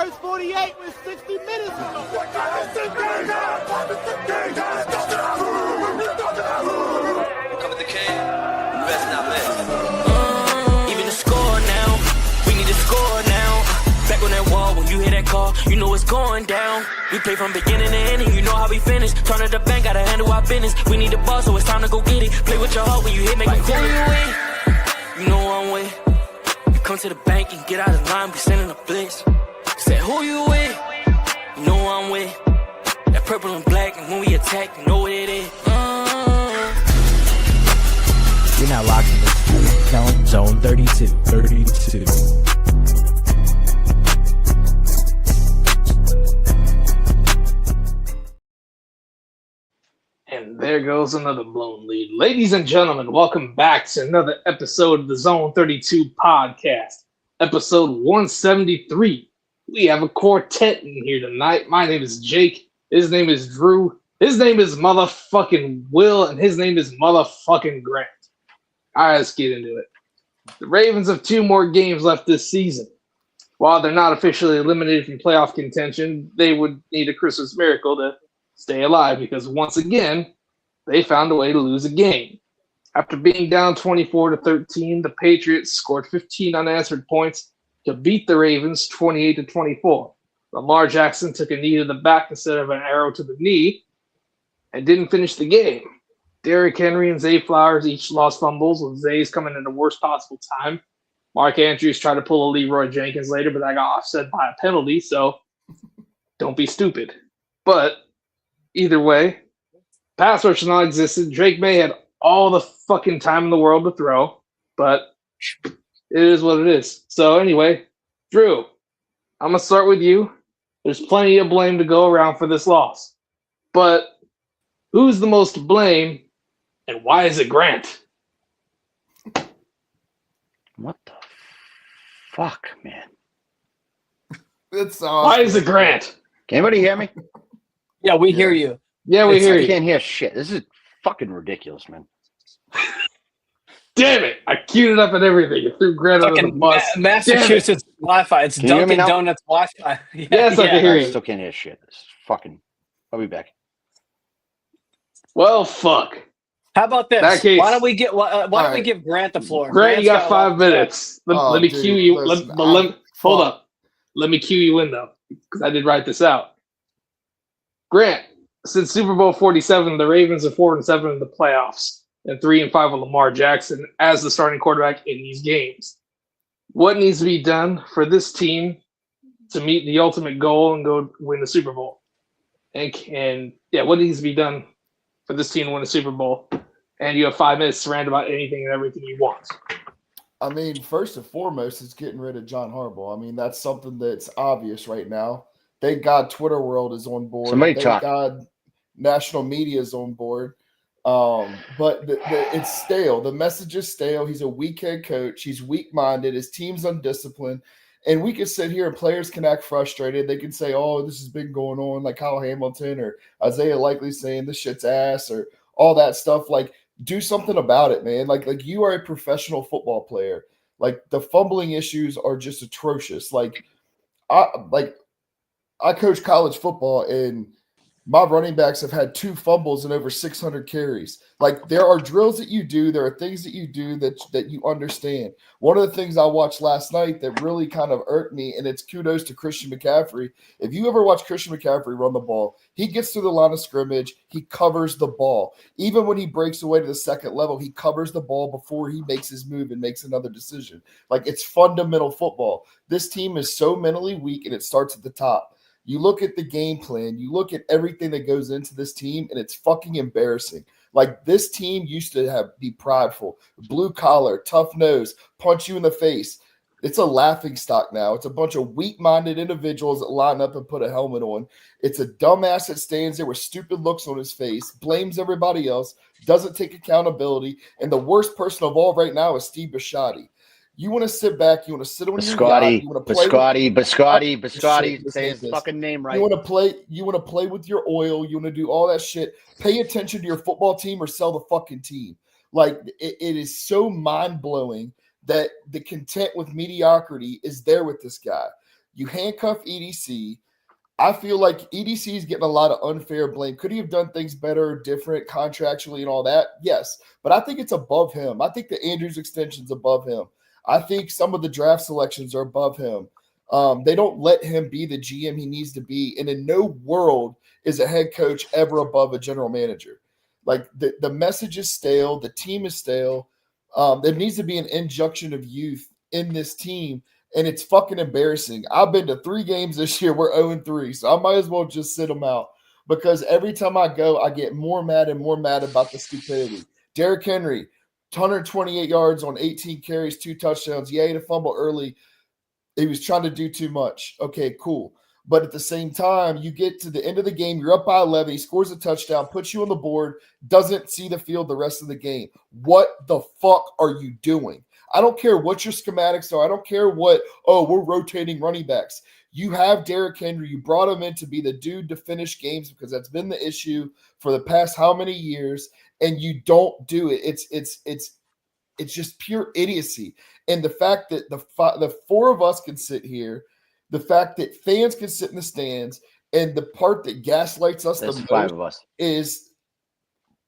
first 48 with 60 minutes to go. Cover the king, best not list. Even the score now, we need to score now. Back on that wall, when you hear that call, you know it's going down. We play from beginning to ending, you know how we finish. Turn to the bank, gotta handle our business. We need the ball, so it's time to go get it. Play with your heart when you hit, make it cool. You know I'm with. You come to the bank and get out of line, we sending a blitz. Say who you with? You know I'm with. That purple and black, and when we attack, you know what it is. You're now locked into Zone 32. And there goes another blown lead. Ladies and gentlemen, welcome back to another episode of the Zone 32 podcast, episode 173. We have a quartet in here tonight. My name is Jake. His name is Drew. His name is motherfucking Will. And his name is motherfucking Grant. All right, let's get into it. The Ravens have 2 more games left this season. While they're not officially eliminated from playoff contention, they would need a Christmas miracle to stay alive because once again, they found a way to lose a game. After being down 24-13, the Patriots scored 15 unanswered points to beat the Ravens 28-24. Lamar Jackson took a knee to the back instead of an arrow to the knee and didn't finish the game. Derrick Henry and Zay Flowers each lost fumbles, with Zay's coming in the worst possible time. Mark Andrews tried to pull a Leroy Jenkins later, but that got offset by a penalty, so don't be stupid. But either way, pass rush non-existent. Drake May had all the fucking time in the world to throw, but it is what it is. So anyway, Drew, I'm going to start with you. There's plenty of blame to go around for this loss. But who's the most to blame, and why is it Grant? What the fuck, man? It's Why is it Grant? Can anybody hear me? Yeah, we hear you. Yeah, we hear I you. can't hear shit. This is fucking ridiculous, man. Damn it! I queued it up and everything. You threw Grant under the Fucking bus. Massachusetts Wi-Fi. It's Can you hear me Dunkin' now? Donuts Wi-Fi. Yeah, Yes, I can hear I you. still can't hear shit. This is fucking. I'll be back. Well, fuck. How about this? That case- Why don't we get? Why don't we right. give Grant the floor? Grant, you got Grant's 5 minutes. Let me dude, cue you. listen, Hold up. Let me cue you in, though, because I did write this out. Grant, since Super Bowl 47, the Ravens are 4-7 in the playoffs and 3-5 with Lamar Jackson as the starting quarterback in these games. What needs to be done for this team to meet the ultimate goal and go win the Super Bowl? And what needs to be done for this team to win the Super Bowl? And you have 5 minutes to rant about anything and everything you want. I mean, first and foremost, it's getting rid of John Harbaugh. I mean, that's something that's obvious right now. Thank God Twitter world is on board. Somebody Thank talk. God national media is on board. But it's stale. The message is stale. He's a weak head coach. He's weak-minded. His team's undisciplined. And we can sit here and players can act frustrated. They can say, oh, this has been going on, like Kyle Hamilton or Isaiah Likely saying this shit's ass or all that stuff. Like, do something about it, man. Like you are a professional football player. Like, the fumbling issues are just atrocious. I coach college football, and my running backs have had 2 fumbles and over 600 carries. Like, there are drills that you do. There are things that you do that you understand. One of the things I watched last night that really kind of irked me, and it's kudos to Christian McCaffrey. If you ever watch Christian McCaffrey run the ball, he gets through the line of scrimmage. He covers the ball. Even when he breaks away to the second level, he covers the ball before he makes his move and makes another decision. Like, it's fundamental football. This team is so mentally weak, and it starts at the top. You look at the game plan, you look at everything that goes into this team, and it's fucking embarrassing. Like, this team used to be prideful, blue collar, tough nose, punch you in the face. It's a laughing stock now. It's a bunch of weak-minded individuals that line up and put a helmet on. It's a dumbass that stands there with stupid looks on his face, blames everybody else, doesn't take accountability, and the worst person of all right now is Steve Bisciotti. You want to sit back. You want to sit on your yacht. You want to play Biscotti. Say his fucking name right. You want to play with your oil. You want to do all that shit. Pay attention to your football team or sell the fucking team. Like, it is so mind blowing that the content with mediocrity is there with this guy. You handcuff EDC. I feel like EDC is getting a lot of unfair blame. Could he have done things better, different, contractually, and all that? Yes. But I think it's above him. I think the Andrews extension's above him. I think some of the draft selections are above him. They don't let him be the GM he needs to be. And in no world is a head coach ever above a general manager. Like the message is stale. The team is stale. There needs to be an injection of youth in this team. And it's fucking embarrassing. I've been to 3 games this year. We're 0-3. So I might as well just sit them out because every time I go, I get more mad and more mad about the stupidity. Derrick Henry, 128 yards on 18 carries, 2 touchdowns. Yeah, he had a fumble early. He was trying to do too much. Okay, cool. But at the same time, you get to the end of the game, you're up by 11, he scores a touchdown, puts you on the board, doesn't see the field the rest of the game. What the fuck are you doing? I don't care what your schematics are. I don't care what, we're rotating running backs. You have Derrick Henry. You brought him in to be the dude to finish games because that's been the issue for the past how many years, and you don't do it. It's just pure idiocy. And the fact that the 4 of us can sit here, the fact that fans can sit in the stands, and the part that gaslights us There's the 5 most of us. is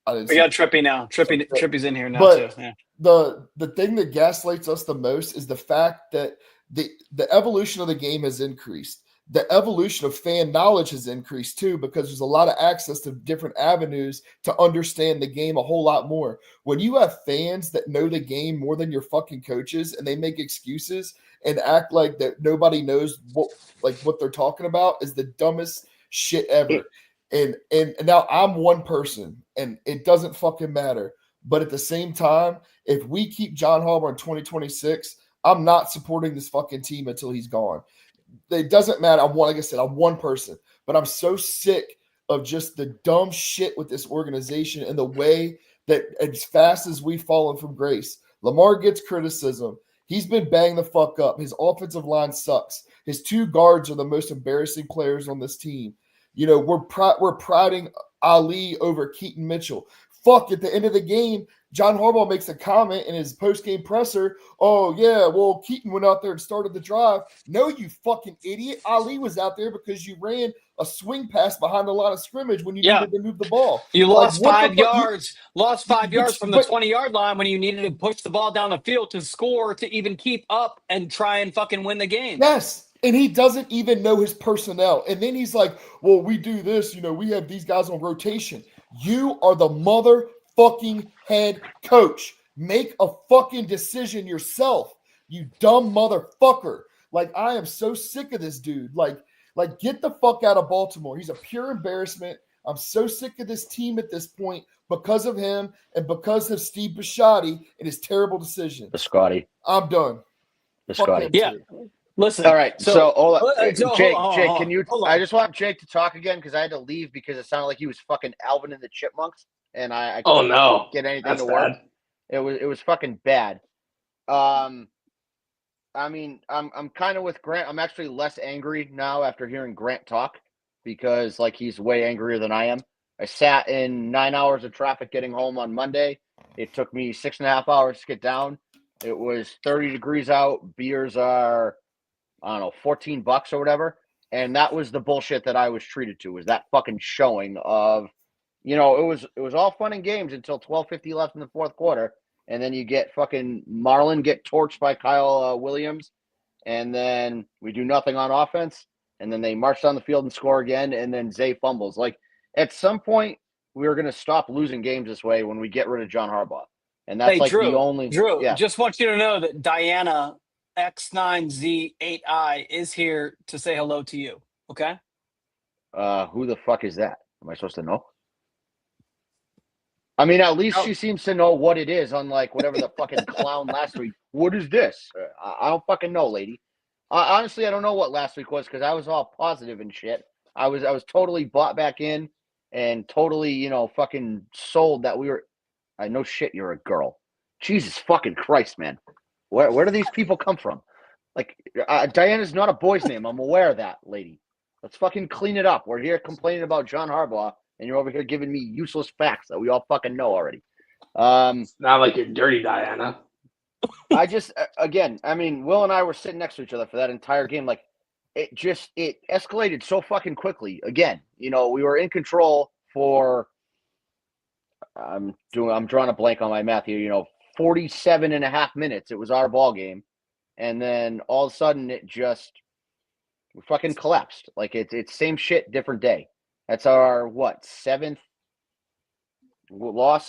We got Trippy now. Trippy's in here now But- too. Yeah. the thing that gaslights us the most is the fact that the evolution of the game has increased. The evolution of fan knowledge has increased too, because there's a lot of access to different avenues to understand the game a whole lot more. When you have fans that know the game more than your fucking coaches and they make excuses and act like that nobody knows what they're talking about, is the dumbest shit ever. And now I'm one person and it doesn't fucking matter. But at the same time, if we keep John Harbaugh in 2026, I'm not supporting this fucking team until he's gone. It doesn't matter. I'm one person, but I'm so sick of just the dumb shit with this organization and the way that as fast as we've fallen from grace, Lamar gets criticism. He's been banged the fuck up. His offensive line sucks. His 2 guards are the most embarrassing players on this team. You know, we're priding Ali over Keaton Mitchell. Fuck, at the end of the game, John Harbaugh makes a comment in his post-game presser. Oh, yeah, well, Keaton went out there and started the drive. No, you fucking idiot. Ali was out there because you ran a swing pass behind the line of scrimmage when you needed to move the ball. You lost what 5 the fuck- yards. Lost 5 yards from the 20-yard line when you needed to push the ball down the field to score to even keep up and try and fucking win the game. Yes. And he doesn't even know his personnel. And then he's like, well, we do this. You know, we have these guys on rotation. You are the motherfucking head coach. Make a fucking decision yourself, you dumb motherfucker. Like, I am so sick of this dude. Like get the fuck out of Baltimore. He's a pure embarrassment. I'm so sick of this team at this point because of him and because of Steve Bisciotti and his terrible decision. Biscotti. I'm done. Fuck him Yeah. too. Listen. All right, so hold on. so Jake, hold on, Jake, hold can you? on. I just want Jake to talk again because I had to leave because it sounded like he was fucking Alvin and the Chipmunks, and I Oh couldn't no, get anything that's to work. bad. It was fucking bad. I mean, I'm kind of with Grant. I'm actually less angry now after hearing Grant talk because like he's way angrier than I am. I sat in 9 hours of traffic getting home on Monday. It took me 6.5 hours to get down. It was 30 degrees out. Beers are, I don't know, $14 or whatever. And that was the bullshit that I was treated to, was that fucking showing of, you know, it was all fun and games until 12:50 left in the fourth quarter. And then you get fucking Marlon get torched by Kyle Williams. And then we do nothing on offense. And then they march down the field and score again. And then Zay fumbles. Like, at some point, we're going to stop losing games this way when we get rid of John Harbaugh. And that's Drew, the only. Drew, Yeah. just want you to know that Diana X9Z8I is here to say hello to you. Okay? Who the fuck is that? Am I supposed to know? I mean, at least she seems to know what it is, unlike whatever the fucking clown last week. What is this? I don't fucking know, lady. Honestly, I don't know what last week was because I was all positive and shit. I was totally bought back in and totally, you know, fucking sold that we were. I know shit. You're a girl. Jesus fucking Christ, man. Where do these people come from? Like, Diana's not a boy's name. I'm aware of that, lady. Let's fucking clean it up. We're here complaining about John Harbaugh, and you're over here giving me useless facts that we all fucking know already. It's not like you're dirty, Diana. I just, again, I mean, Will and I were sitting next to each other for that entire game. Like, it escalated so fucking quickly. Again, we were in control for I'm drawing a blank on my math here, 47 and a half minutes. It was our ball game. And then all of a sudden it just fucking collapsed. Like it's same shit, different day. That's our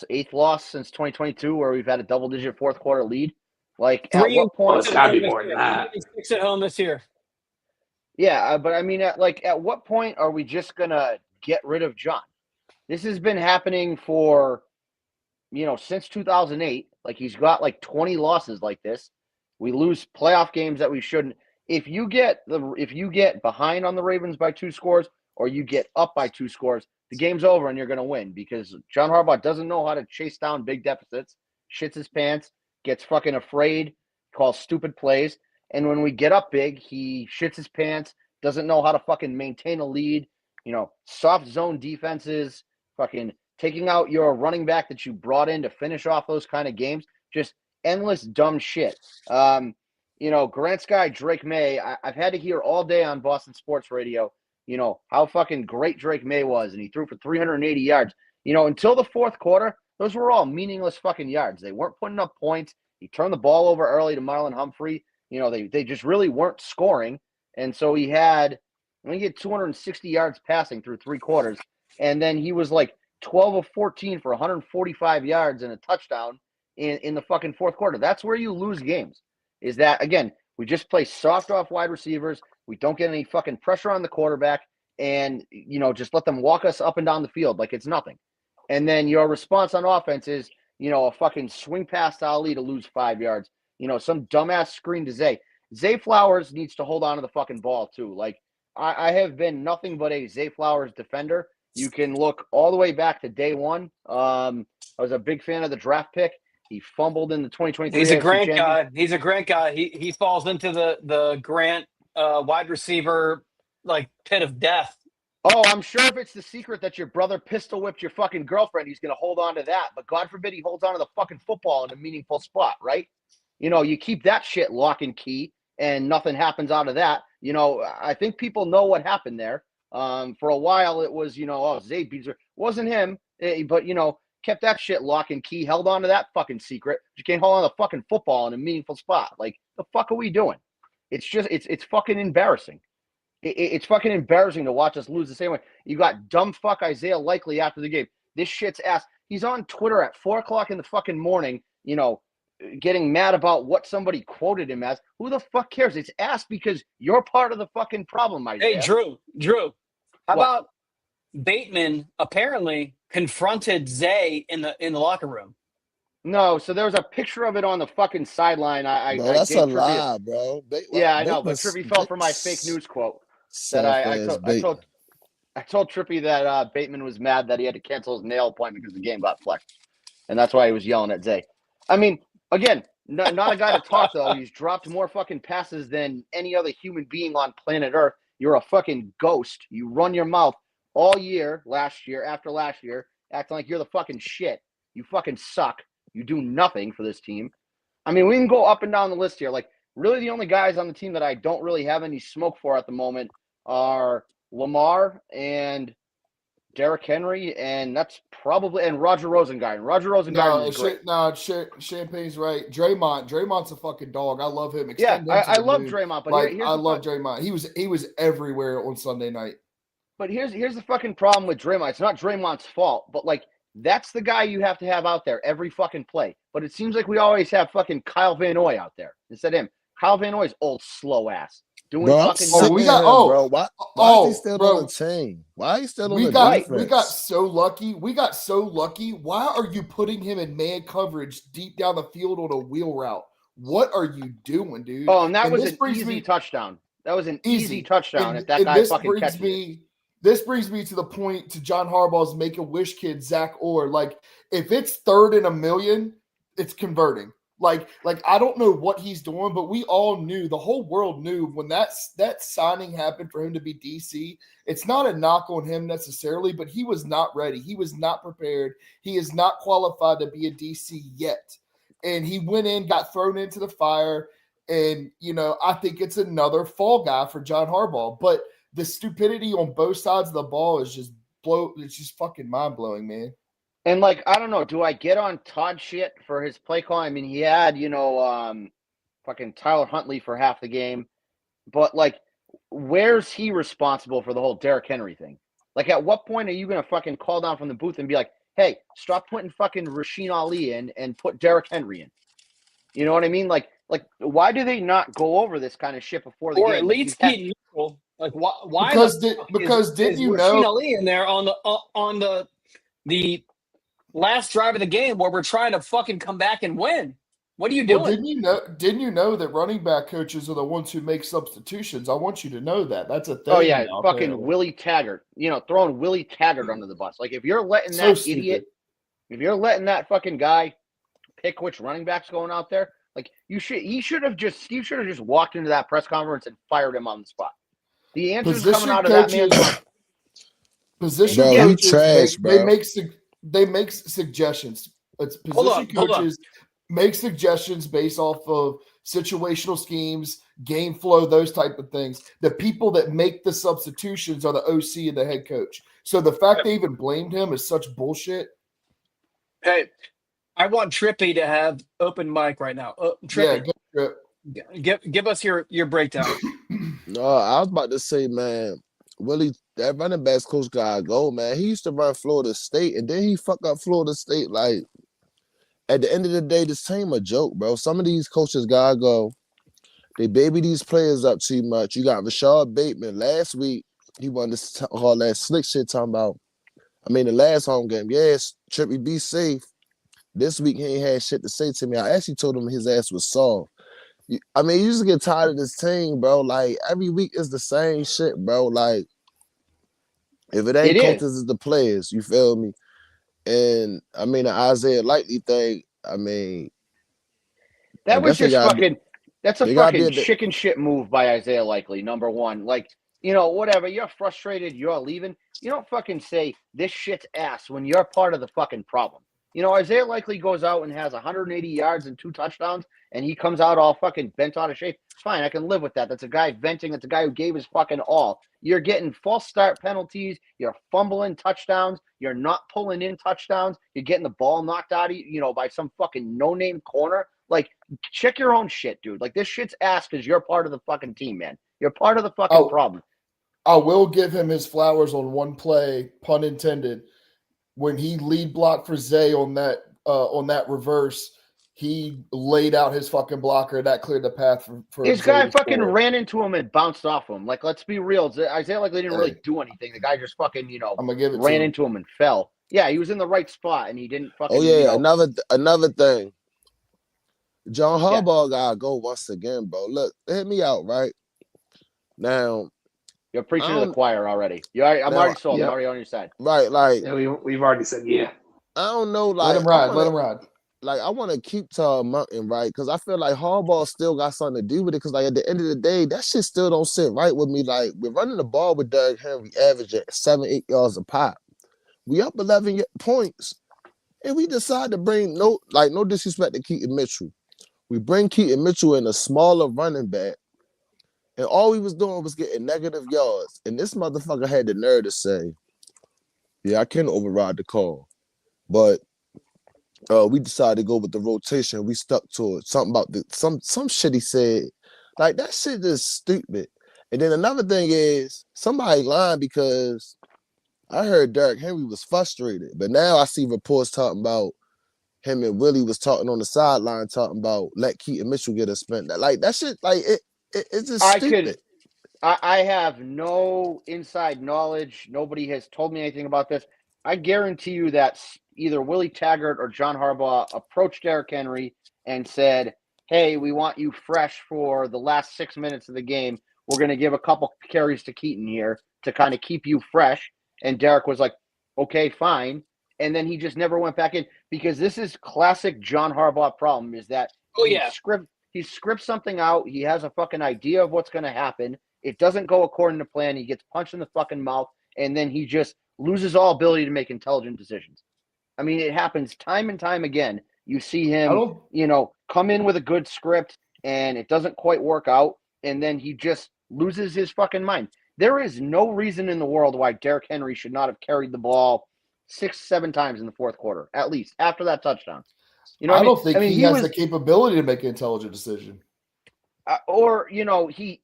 eighth loss since 2022, where we've had a double-digit fourth quarter lead. Like at what point? It's gotta be more than that. 6 at home this year. Yeah, but I mean, at what point are we just gonna get rid of John? This has been happening for, since 2008. Like he's got 20 losses like this. We lose playoff games that we shouldn't. If you get behind on the Ravens by 2 scores, or you get up by 2 scores, the game's over and you're going to win, because John Harbaugh doesn't know how to chase down big deficits, shits his pants, gets fucking afraid, calls stupid plays. And when we get up big, he shits his pants, doesn't know how to fucking maintain a lead, soft zone defenses, fucking taking out your running back that you brought in to finish off those kind of games, just endless dumb shit. Grant's guy, Drake May, I've had to hear all day on Boston Sports Radio, how fucking great Drake May was, and he threw for 380 yards. Until the fourth quarter, those were all meaningless fucking yards. They weren't putting up points. He turned the ball over early to Marlon Humphrey. They just really weren't scoring. And so he had 260 yards passing through 3 quarters. And then he was 12 of 14 for 145 yards and a touchdown in the fucking fourth quarter. That's where you lose games, is that, again, we just play soft off wide receivers. We don't get any fucking pressure on the quarterback, and, just let them walk us up and down the field like it's nothing. And then your response on offense is, a fucking swing pass to Ali to lose 5 yards. Some dumbass screen to Zay. Zay Flowers needs to hold on to the fucking ball too. I have been nothing but a Zay Flowers defender. You can look all the way back to day one. I was a big fan of the draft pick. He fumbled in the 2023. He's a Grant guy. He's a Grant guy. He falls into the Grant wide receiver pit of death. Oh, I'm sure if it's the secret that your brother pistol whipped your fucking girlfriend, he's going to hold on to that. But God forbid he holds on to the fucking football in a meaningful spot, right? You keep that shit lock and key, and nothing happens out of that. I think people know what happened there. For a while, it was, Zay Beazer. Wasn't him, but, kept that shit lock and key, held on to that fucking secret. You can't hold on to the fucking football in a meaningful spot. The fuck are we doing? It's just, it's fucking embarrassing. It's fucking embarrassing to watch us lose the same way. You got dumb fuck Isaiah Likely after the game. This shit's ass. He's on Twitter at 4:00 in the fucking morning, getting mad about what somebody quoted him as. Who the fuck cares? It's ass because you're part of the fucking problem, Isaiah. Hey, Drew, how about Bateman apparently confronted Zay in the locker room? No, so there was a picture of it on the fucking sideline. That's a lie, bro. Yeah, I know, but Trippy fell for my fake news quote. That I told Trippy that Bateman was mad that he had to cancel his nail appointment because the game got flexed, and that's why he was yelling at Zay. I mean, again, not a guy to talk though. He's dropped more fucking passes than any other human being on planet Earth. You're a fucking ghost. You run your mouth all year, after last year, acting like you're the fucking shit. You fucking suck. You do nothing for this team. I mean, we can go up and down the list here. Really the only guys on the team that I don't really have any smoke for at the moment are Lamar and Derrick Henry, and that's probably and Roger Rosengarten. Roger Rosengarten is great. Champagne's right. Draymond's a fucking dog. I love him. I love Draymond, but I love Draymond. He was everywhere on Sunday night. But here's the fucking problem with Draymond. It's not Draymond's fault, but that's the guy you have to have out there every fucking play. But it seems like we always have fucking Kyle Van Noy out there instead of him. Kyle Van Noy's old slow ass. Doing fucking bro. Why is he still on the team? Why are you still on the defense? We got so lucky. Why are you putting him in man coverage deep down the field on a wheel route? What are you doing, dude? Oh, and that was an easy touchdown. That was an easy touchdown if that guy fucking catches it. This brings me to the point to John Harbaugh's Make-A-Wish kid, Zach Orr. If it's 3rd and 1,000,000, it's converting. I don't know what he's doing, but we all knew, the whole world knew when that signing happened for him to be DC. It's not a knock on him necessarily, but he was not ready. He was not prepared. He is not qualified to be a DC yet. And he went in, got thrown into the fire, And, I think it's another fall guy for John Harbaugh. But the stupidity on both sides of the ball is it's just fucking mind-blowing, man. And, I don't know, do I get on Todd shit for his play call? I mean, he had, fucking Tyler Huntley for half the game. But, where's he responsible for the whole Derrick Henry thing? At what point are you going to fucking call down from the booth and be like, hey, stop putting fucking Rasheen Ali in and put Derrick Henry in? You know what I mean? Why do they not go over this kind of shit before the game? Or at least keep neutral. Why? Because didn't you know Rasheen Ali in there on the last drive of the game where we're trying to fucking come back and win? What are you doing? Didn't you know that running back coaches are the ones who make substitutions? I want you to know that. That's a thing. Oh yeah, fucking Willie Taggart. Throwing Willie Taggart under the bus. If you're letting that idiot, if you're letting that fucking guy pick which running back's going out there, he should have just walked into that press conference and fired him on the spot. The answer's coming out of that man's mouth. Position coaches, they make suggestions. It's position coaches make suggestions based off of situational schemes, game flow, those type of things. The people that make the substitutions are the OC and the head coach. So the fact they even blamed him is such bullshit. Hey, I want Trippy to have open mic right now. Trippy, give us your breakdown. No, I was about to say, man, Willie, that running backs coach gotta go, man. He used to run Florida State, and then he fuck up Florida State. At the end of the day, this team a joke, bro. Some of these coaches gotta go. They baby these players up too much. You got Rashad Bateman. Last week, he wanted to all that slick shit talking about, the last home game. Yes, Trippy, be safe. This week, he ain't had shit to say to me. I actually told him his ass was soft. You just get tired of this team, bro. Every week is the same shit, bro. If it ain't coaches, it's the players. You feel me? And, the Isaiah Likely thing, that was just fucking – that's a fucking chicken shit move by Isaiah Likely, number one. Whatever, you're frustrated, you're leaving. You don't fucking say this shit's ass when you're part of the fucking problem. Isaiah Likely goes out and has 180 yards and 2 touchdowns, and he comes out all fucking bent out of shape. It's fine. I can live with that. That's a guy venting. That's a guy who gave his fucking all. You're getting false start penalties. You're fumbling touchdowns. You're not pulling in touchdowns. You're getting the ball knocked out of you, by some fucking no-name corner. Check your own shit, dude. This shit's ass because you're part of the fucking team, man. You're part of the fucking problem. I will give him his flowers on one play, pun intended. When he lead blocked for Zay on that reverse, he laid out his fucking blocker. That cleared the path for his guy fucking ran into him and bounced off him. Let's be real. Isaiah Likely didn't really do anything. The guy just fucking, I'm gonna give it ran into him and fell. Yeah, he was in the right spot and he didn't fucking. Oh yeah, another thing. John Harbaugh gotta go once again, bro. Look, hit me out right now. You're preaching to the choir already. I'm already sold. I'm already on your side. Right, we've already said yeah. I don't know, let him ride. Let him ride. I want to keep Todd Monken, right? Because I feel like Harbaugh still got something to do with it. Because at the end of the day, that shit still don't sit right with me. We're running the ball with Derrick Henry, averaging 7-8 yards a pop. We up 11 points, and we decide to bring no disrespect to Keaton Mitchell. We bring Keaton Mitchell in a smaller running back. And all we was doing was getting negative yards. And this motherfucker had the nerve to say, yeah, I can override the call. But we decided to go with the rotation. We stuck to it. Something about some shit he said. That shit is stupid. And then another thing is, somebody lying because I heard Derrick Henry was frustrated. But now I see reports talking about him and Willie was talking on the sideline, talking about let Keaton Mitchell get a sprint. That shit, it's just stupid. I have no inside knowledge. Nobody has told me anything about this. I guarantee you that either Willie Taggart or John Harbaugh approached Derrick Henry and said, hey, we want you fresh for the last 6 minutes of the game. We're going to give a couple carries to Keaton here to kind of keep you fresh. And Derrick was like, okay, fine. And then he just never went back in because this is classic John Harbaugh problem is that he scripts something out. He has a fucking idea of what's going to happen. It doesn't go according to plan. He gets punched in the fucking mouth, and then he just loses all ability to make intelligent decisions. It happens time and time again. You see him, come in with a good script, and it doesn't quite work out, and then he just loses his fucking mind. There is no reason in the world why Derrick Henry should not have carried the ball 6-7 times in the fourth quarter, at least after that touchdown. You know, I what don't think I mean, he has the capability to make an intelligent decision. Or you know, he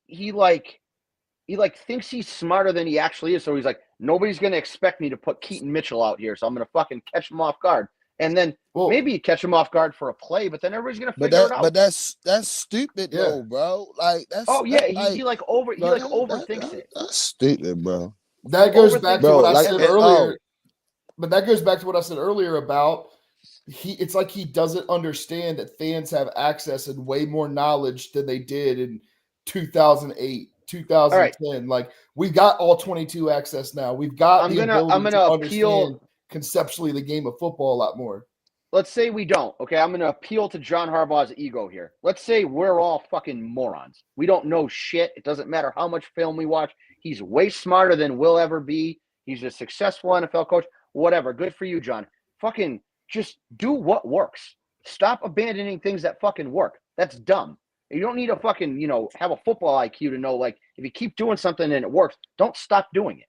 thinks he's smarter than he actually is. So he's like, nobody's going to expect me to put Keaton Mitchell out here, so I'm going to fucking catch him off guard. And then maybe you catch him off guard for a play, but then everybody's going to figure it out. But that's stupid, though, bro. Like that's. He overthinks it. That's stupid, bro. That goes back to what I said earlier. But that goes back to what I said earlier about it's like he doesn't understand that fans have access and way more knowledge than they did in 2008, 2010. Right. Like we got all 22 access now. We've got I'm gonna understand conceptually the game of football a lot more. Let's say we don't. Okay, I'm gonna appeal to John Harbaugh's ego here. Let's say we're all fucking morons. We don't know shit. It doesn't matter how much film we watch. He's way smarter than we'll ever be. He's a successful NFL coach. Whatever. Good for you, John. Fucking just do what works. Stop abandoning things that fucking work. That's dumb. You don't need to fucking, have a football IQ to know, like, if you keep doing something and it works, don't stop doing it,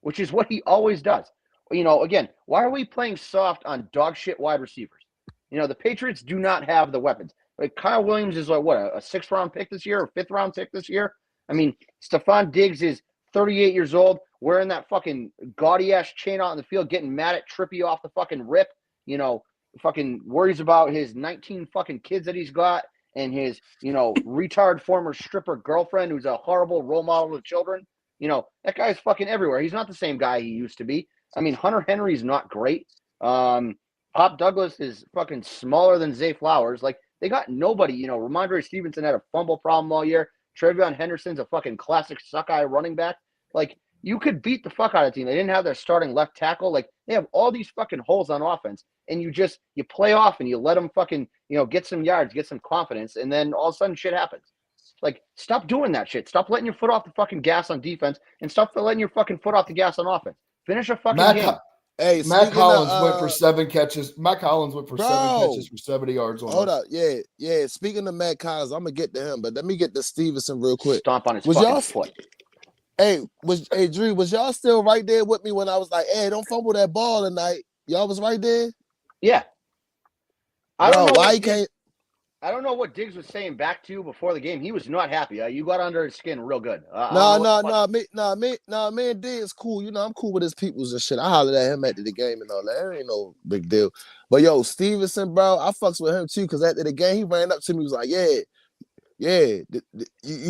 which is what he always does. Again, why are we playing soft on dog shit wide receivers? The Patriots do not have the weapons. Like Kyle Williams is like, what, a 6th-round pick this year or 5th-round pick this year? I mean, Stephon Diggs is 38 years old, wearing that fucking gaudy-ass chain out in the field, getting mad at Trippy off the fucking rip, fucking worries about his 19 fucking kids that he's got and his, retard former stripper girlfriend who's a horrible role model to children. That guy's fucking everywhere. He's not the same guy he used to be. I mean, Hunter Henry's not great. Pop Douglas is fucking smaller than Zay Flowers. Like, they got nobody. Ramondre Stevenson had a fumble problem all year. Trevion Henderson's a fucking classic suck-eye running back. Like, you could beat the fuck out of the team. They didn't have their starting left tackle. Like, they have all these fucking holes on offense, and you play off and you let them fucking, get some yards, get some confidence, and then all of a sudden shit happens. Like, stop doing that shit. Stop letting your foot off the fucking gas on defense, and stop letting your fucking foot off the gas on offense. Finish a fucking game. Matt Collins went for 7 catches. Matt Collins went for 7 catches for 70 yards. Hold up. Yeah. Speaking of Matt Collins, I'm going to get to him, but let me get to Stevenson real quick. Stomp on his fucking foot. Hey, Drew, was y'all still right there with me when I was like, hey, don't fumble that ball tonight? Y'all was right there? Yeah. I don't know why he can't. I don't know what Diggs was saying back to you before the game. He was not happy. You got under his skin real good. Me and Diggs cool. I'm cool with his peoples and shit. I hollered at him after the game and all that. There ain't no big deal. But yo, Stevenson, bro, I fucks with him too because after the game, he ran up to me. He was like, you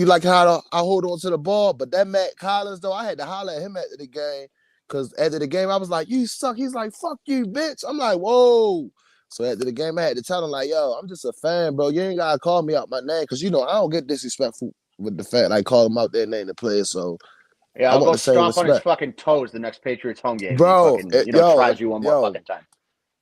like how I hold on to the ball, but that Matt Collins though, I had to holler at him after the game because after the game, I was like, you suck. He's like, fuck you, bitch. I'm like, whoa. So after the game, I had to tell him like, yo, I'm just a fan, bro. You ain't gotta call me out my name because I don't get disrespectful with the fact I call him out their name to play. So yeah, I'll go stomp on his fucking toes the next Patriots home game. Bro, tries you one more fucking time.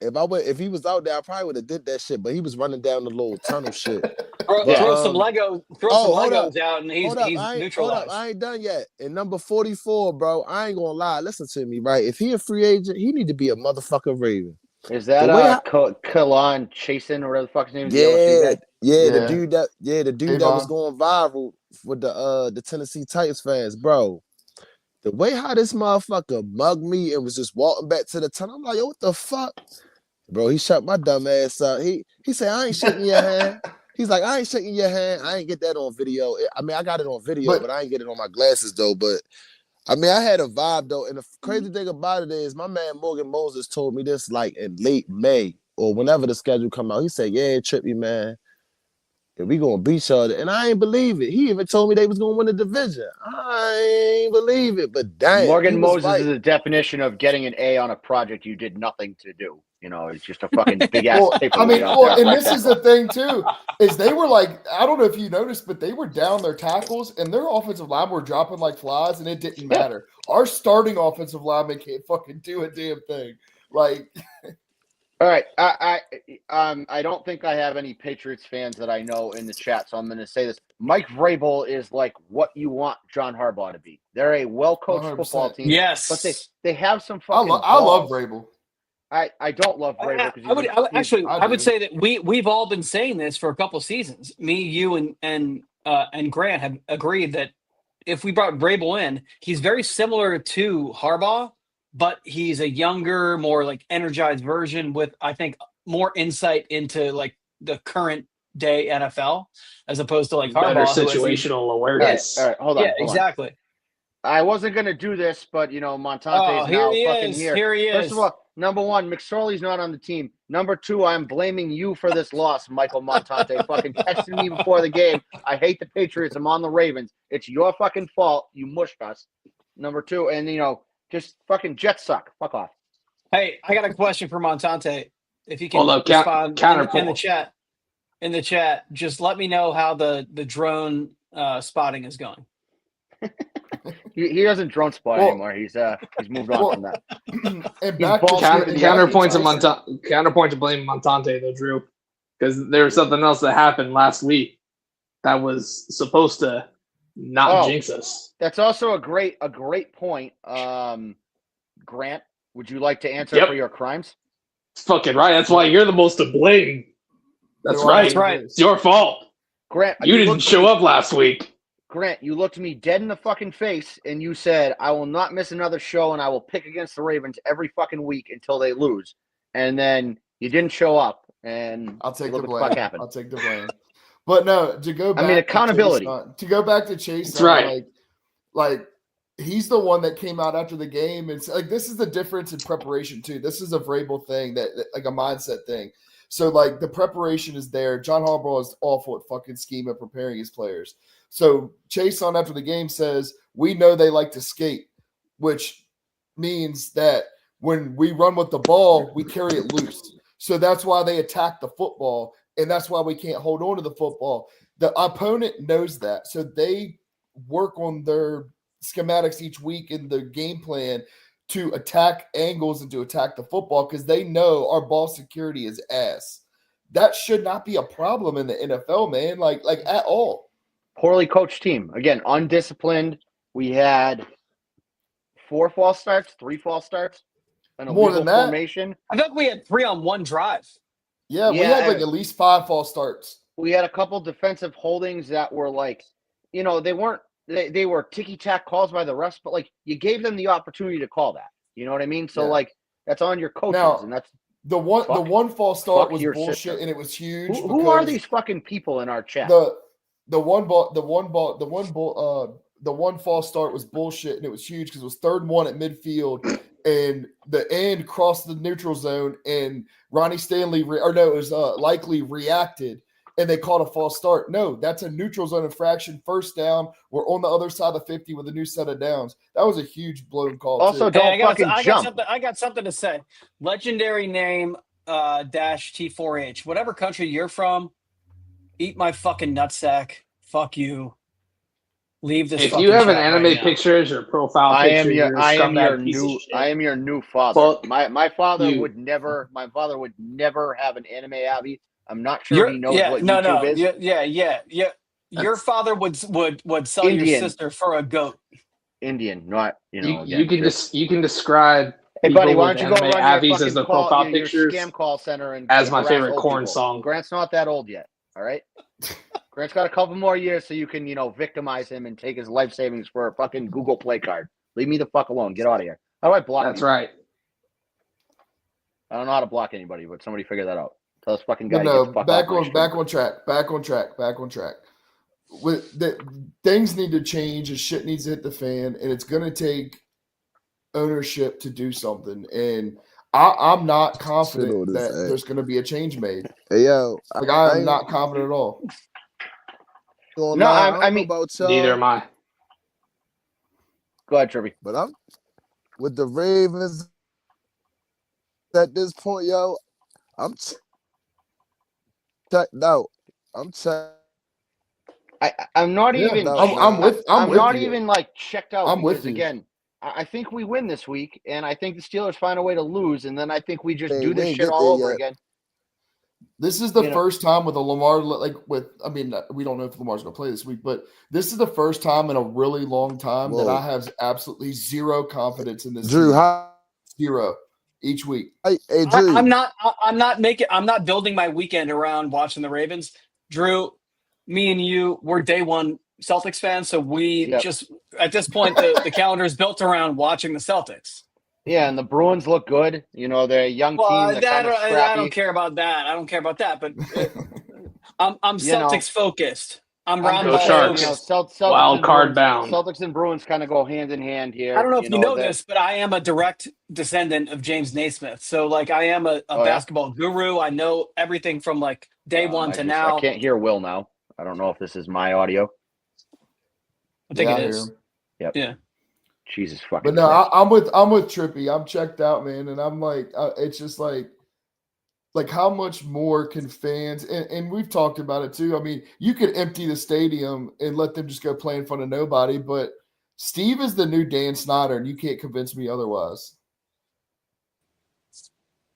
If he was out there, I probably would have did that shit, but he was running down the little tunnel shit. Throw some Legos out, and he's neutralized. Hold up, I ain't done yet. And number 44, bro, I ain't gonna lie. Listen to me, right? If he a free agent, he need to be a motherfucking Raven. Is that Kalon Chasen or whatever the fuck his name is? The dude that was going viral with the Tennessee Titans fans, bro. The way how this motherfucker mugged me and was just walking back to the tunnel, I'm like, yo, what the fuck? Bro, he shut my dumb ass up. He said, I ain't shaking your hand. He's like, I ain't shaking your hand. I ain't get that on video. I mean, I got it on video, but I ain't get it on my glasses, though. But, I mean, I had a vibe, though. And the crazy thing about it is my man Morgan Moses told me this, like, in late May or whenever the schedule come out. He said, yeah, Trippy, man. We gonna beat y'all, and I ain't believe it. He even told me they was gonna win the division. I ain't believe it, but damn. Morgan Moses is the definition of getting an A on a project you did nothing to do. It's just a fucking big ass paper. I mean, and this is the thing too, is they were like, I don't know if you noticed, but they were down their tackles, and their offensive line were dropping like flies, and it didn't matter. Our starting offensive lineman can't fucking do a damn thing. Like. All right, I don't think I have any Patriots fans that I know in the chat, so I'm going to say this. Mike Vrabel is like what you want John Harbaugh to be. They're a well-coached 100%. Football team. Yes, but they have some fucking. I love Vrabel. I don't love Vrabel because I would actually I I would do. say that we've all been saying this for a couple seasons. Me, you, and Grant have agreed that if we brought Vrabel in, he's very similar to Harbaugh, but he's a younger, more like energized version with, I think, more insight into like the current day NFL as opposed to like Harbaugh. Better who has these- situational awareness. All right, hold on. Yeah, hold on. exactly. I wasn't gonna do this, but Montante Oh, is here now he fucking is. here. Here he First is. of all, number one, McSorley's not on the team. Number two, I'm blaming you for this loss, Michael Montante. Fucking texting me before the game. I hate the Patriots. I'm on the Ravens. It's your fucking fault. You mushed us. Number two, and just fucking Jets suck. Fuck off. Hey, I got a question for Montante. If you can Hold up, respond in the counterpoint. chat. In the chat, just let me know how the drone spotting is going. He doesn't drone spot Well- anymore. He's moved on from that. And back to balls Counter- deep in the Counterpoint to Tyson. counterpoint to blame Montante though, Drew, because there was something else that happened last week that was supposed to not Oh. jinx us. That's also a great point. Grant, would you like to answer Yep. for your crimes? Fucking right. That's why you're the most to blame. That's You're right. That's right. It's your fault. Grant, You didn't looked show me- up last week. Grant, you looked me dead in the fucking face and you said, I will not miss another show and I will pick against the Ravens every fucking week until they lose. And then you didn't show up and I'll take the look what blame. the fuck happened. I'll take the blame. But no, to go back. I mean, accountability. To go back to Chase, That's right. Like he's the one that came out after the game, and like this is the difference in preparation too. This is a Vrabel thing that like a mindset thing. So like the preparation is there. John Harbaugh is awful at fucking scheme of preparing his players. So Chase on after the game says, we know they like to skate, which means that when we run with the ball, we carry it loose. So that's why they attack the football, and that's why we can't hold on to the football. The opponent knows that. So they work on their schematics each week in the game plan to attack angles and to attack the football because they know our ball security is ass. That should not be a problem in the NFL, man. Like at all. Poorly coached team. Again, undisciplined. We had 4 false starts, 3 false starts, an More illegal than that. formation. I think we had 3 on one drive. Yeah, we Yeah, had like at least 5 false starts. We had a couple defensive holdings that were like, they weren't. They were ticky-tack calls by the refs, but like you gave them the opportunity to call that. You know what I mean? So Yeah. like that's on your coaches, Now, and that's The one false start fuck was your bullshit, sister. and it was huge. who are because these fucking people in our chat? The one false start was bullshit, and it was huge because it was 3rd and 1 at midfield, and the end crossed the neutral zone, and Ronnie Stanley Likely reacted, and they called a false start. No, that's a neutral zone infraction. 1st down. We're on the other side of 50 with a new set of downs. That was a huge blown call. Also, too. don't I got jump. something to say. Legendary name dash T4H. Whatever country you're from, eat my fucking nutsack. Fuck you. Leave this. If fucking you have an chat anime right now. picture as your profile I picture, am you're your a I am scumbag your piece of new shit. I am your new father. Well, my father you- would never have an anime Abby. I'm not sure You're- he knows yeah, what no, YouTube no, is. yeah. Your father would sell your Indian. sister for a goat. Indian, not You again, can just- you can describe Hey, buddy, people why with don't you go anime run Abbies your as fucking the call, profile your pictures scam call center and as my harass favorite old corn people. song. Grant's not that old yet. All right. Grant's got a couple more years so you can, victimize him and take his life savings for a fucking Google Play card. Leave me the fuck alone. Get out of here. How do I block? That's anybody? right. I don't know how to block anybody, but somebody figure that out. Tell this fucking guy But to no, get the fuck back off my on stream. back on track. With things need to change and shit needs to hit the fan, and it's gonna take ownership to do something. And I'm not confident Shit, what that is that? there's gonna be a change made. Hey, yo, Like I'm ain't not confident at all. gonna No, lie, I don't know mean- about y'all, Neither am I. Go ahead, Trivy. but I'm with the Ravens at this point, yo. I'm checked out. I'm checked. I'm not Yeah, even. no, I'm with not you. even like checked out. I'm with because, you. Again, I think we win this week, and I think the Steelers find a way to lose, and then I think we just Hey, do we this ain't shit get all there over yet. again. This is the You know- first time with a Lamar, we don't know if Lamar's going to play this week, but this is the first time in a really long time that Whoa. I have absolutely zero confidence in this Drew, team. how Zero. each week. Hey, Drew. I'm not building my weekend around watching the Ravens. Drew, me and you, we're day one Celtics fans, so we Yep. just at this point the calendar is built around watching the Celtics. Yeah, and the Bruins look good. You know, they're a young Well, team. They're kind of I scrappy. don't care about that. I don't care about that. But I'm You know. Celtics focused. I'm Go Rondo Sharks. focused. Celtics Wild and card Bruins, bound. Celtics and Bruins kind of go hand in hand here. I don't know if you know they're- this, but I am a direct descendant of James Naismith. So like I am a Oh, yeah? basketball guru. I know everything from like day one to now. I can't hear Will now. I don't know if this is my audio. I think Yeah, it I is. hear him. Yep. Yeah. Jesus fucking. But no, Christ. I'm with Trippy. I'm checked out, man, and I'm like, it's just like how much more can fans? And we've talked about it too. I mean, you could empty the stadium and let them just go play in front of nobody, but Steve is the new Dan Snyder, and you can't convince me otherwise.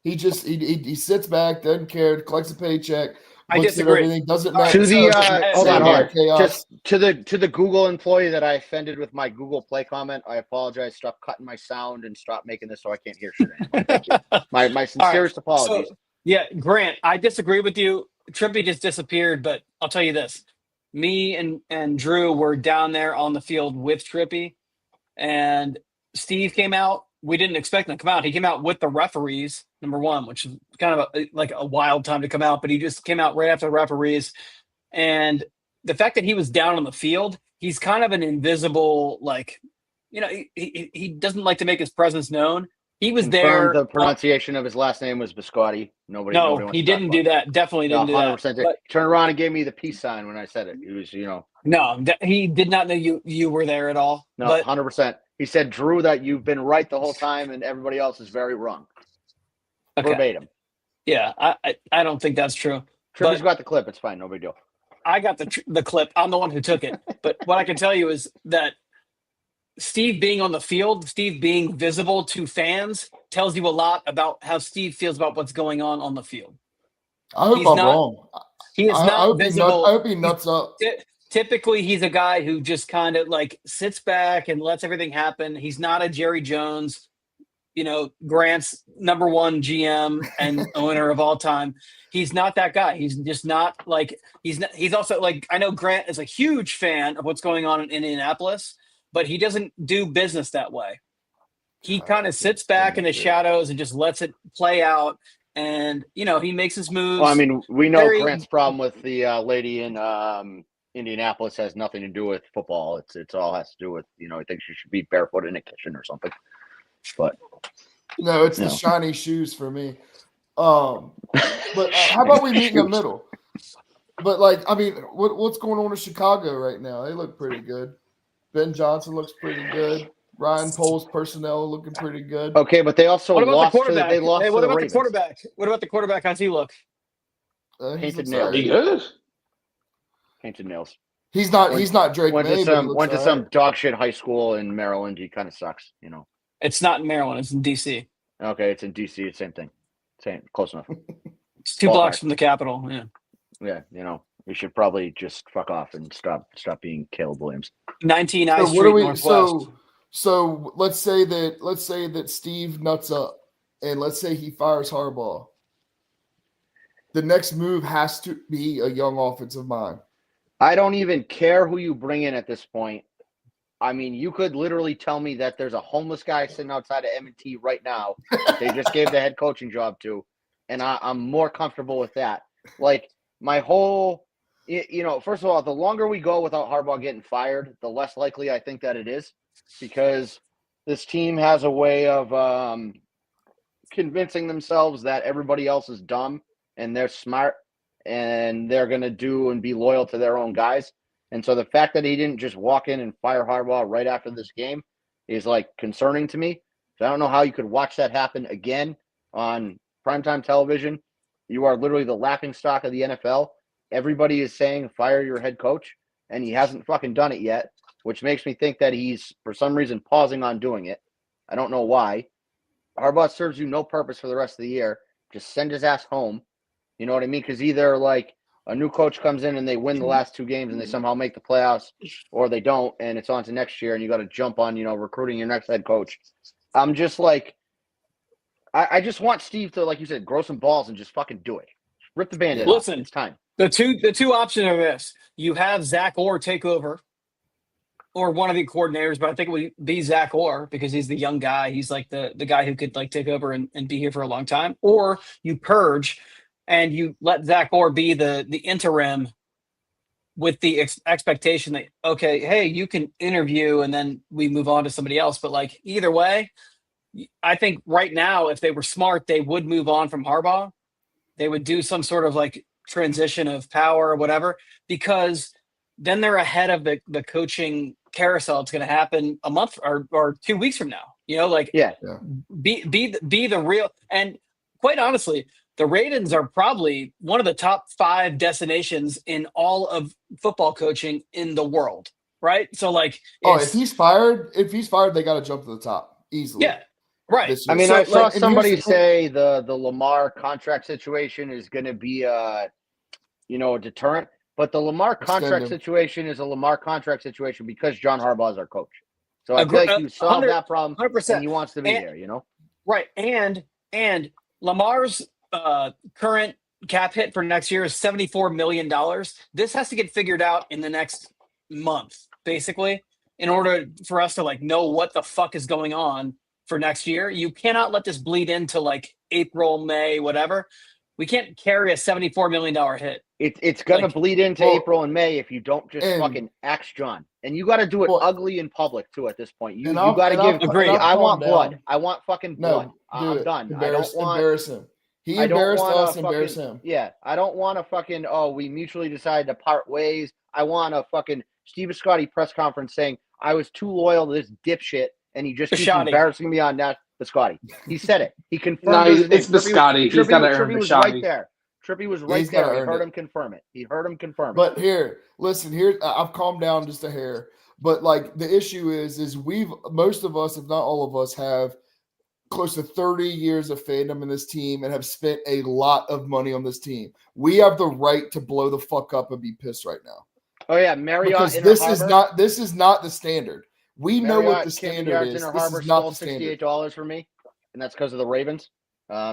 He just he sits back, doesn't care, collects a paycheck, I looks at disagree. everything, doesn't matter. To the hold on, hold on. Chaos. just to the Google employee that I offended with my Google Play comment, I apologize. Stop cutting my sound and stop making this so I can't hear shit anymore. Thank you. My sincerest apologies. So, yeah, Grant, I disagree with you. Trippy just disappeared, but I'll tell you this. Me and Drew were down there on the field with Trippy, and Steve came out. We didn't expect him to come out. He came out with the referees, number one, which is kind of like a wild time to come out, but he just came out right after the referees. And the fact that he was down on the field, he's kind of an invisible, like, you know, he doesn't like to make his presence known. He was Confirmed there. the pronunciation of his last name was Biscotti. Nobody No, wants he to talk didn't about do it. that. Definitely didn't do that. 100%. But Turned around and gave me the peace sign when I said it. He was, no, he did not know you were there at all. no, But 100%. He said, Drew, that you've been right the whole time and everybody else is very wrong. okay, Verbatim. yeah, I don't think that's true. Trippy's But got the clip. It's fine. No big deal. I got the clip. I'm the one who took it. But what I can tell you is that Steve being on the field, Steve being visible to fans, tells you a lot about how Steve feels about what's going on the field. I hope He's I'm not- wrong. He is I not hope visible. I hope he nuts up. Typically, he's a guy who just kind of like sits back and lets everything happen. He's not a Jerry Jones, Grant's number one GM and owner of all time. He's not that guy. He's just not like he's also like, I know Grant is a huge fan of what's going on in Indianapolis, but he doesn't do business that way. He kind of sits back in the shadows and just lets it play out. And, he makes his moves. Well, I mean, we know Very- Grant's problem with the lady in Indianapolis has nothing to do with football. It's all has to do with, he thinks you should be barefoot in a kitchen or something. But No, it's the No. shiny shoes for me. But how about we meet in the middle? But what's going on in Chicago right now? They look pretty good. Ben Johnson looks pretty good. Ryan Poles personnel looking pretty good. okay, but they also what about lost the to quarterback? they lost Hey, what to the about Ravens. the quarterback? What about the quarterback? How's he look? He's Painted all nails. He right. good? Painted nails. He's not Drake Went May, to but he some looks went to all some right. dog shit high school in Maryland. He kind of sucks, It's not in Maryland. It's in D.C. Okay, it's in DC. It's same thing. Same, close enough. It's 2 Ballpark. blocks from the Capitol. Yeah. Yeah, we should probably just fuck off and stop being Caleb Williams. 19 I So Street what do we? Northwest. So let's say that Steve nuts up, and let's say he fires Harbaugh. The next move has to be a young offensive mind. I don't even care who you bring in at this point. I mean, you could literally tell me that there's a homeless guy sitting outside of M&T right now that they just gave the head coaching job to, and I'm more comfortable with that. Like, my whole, first of all, the longer we go without Harbaugh getting fired, the less likely I think that it is, because this team has a way of convincing themselves that everybody else is dumb and they're smart and they're going to do and be loyal to their own guys. And so the fact that he didn't just walk in and fire Harbaugh right after this game is concerning to me. So I don't know how you could watch that happen again on primetime television. You are literally the laughingstock of the NFL. Everybody is saying fire your head coach, and he hasn't fucking done it yet, which makes me think that he's for some reason pausing on doing it. I don't know why. Harbaugh serves you no purpose for the rest of the year. Just send his ass home. You know what I mean? Because either a new coach comes in and they win the last 2 games and they somehow make the playoffs, or they don't, and it's on to next year and you got to jump on, recruiting your next head coach. I'm just I just want Steve to, like you said, grow some balls and just fucking do it. Rip the Band-Aid off. Listen, It's time. the two options are this: you have Zach Orr take over, or one of the coordinators, but I think it would be Zach Orr because he's the young guy. He's like the guy who could like take over and be here for a long time. Or you purge and you let Zach Orr be the interim with the expectation that, okay, hey, you can interview and then we move on to somebody else. But like either way, I think right now, if they were smart, they would move on from Harbaugh. They would do some sort of like transition of power or whatever, because then they're ahead of the coaching carousel. It's going to happen a month or 2 weeks from now. You know, like be the real. And quite honestly, the Ravens are probably one of the top 5 destinations in all of football coaching in the world, right? So like, if he's fired, they got to jump to the top easily. Yeah, right. I mean, So, I saw like, and somebody here's the thing. say the Lamar contract situation is going to be a deterrent, but the Lamar contract him. situation is a Lamar contract situation because John Harbaugh is our coach. So I feel like you solved that problem, 100%. and he wants to be there. You know, right? And Lamar's current cap hit for next year is $74 million. This has to get figured out in the next month, basically, in order for us to like know what the fuck is going on for next year. You cannot let this bleed into like April, May, whatever. We can't carry a $74 million hit. It's going to Like, bleed into April and May if you don't just fucking axe John. And you got to do it ugly in public too. At this point, you got to give. Agreed. I want calm blood. down. I want fucking blood. I'm done. I don't want. Embarrass him. He I don't embarrassed wanna us. Embarrass him. Yeah, I don't want to fucking. Oh, we mutually decided to part ways. I want a fucking Steve Biscotti press conference saying I was too loyal to this dipshit, and he just keeps Biscotti. embarrassing me on that. Biscotti. He said it. He confirmed it. It's Biscotti. He's got to earn Trippy was Biscotti. right there. Trippy was right He's gotta there. He earn heard it. him confirm it. He heard him confirm it. But listen, I've calmed down just a hair. But like the issue is most of us, if not all of us, have close to 30 years of fandom in this team and have spent a lot of money on this team. We have the right to blow the fuck up and be pissed right now. Oh yeah, Marriott. Because Inner this Harbor. is not the standard. We know what the standard is. Inner This Harbor is not stole the standard. $68 from me, and that's because of the Ravens.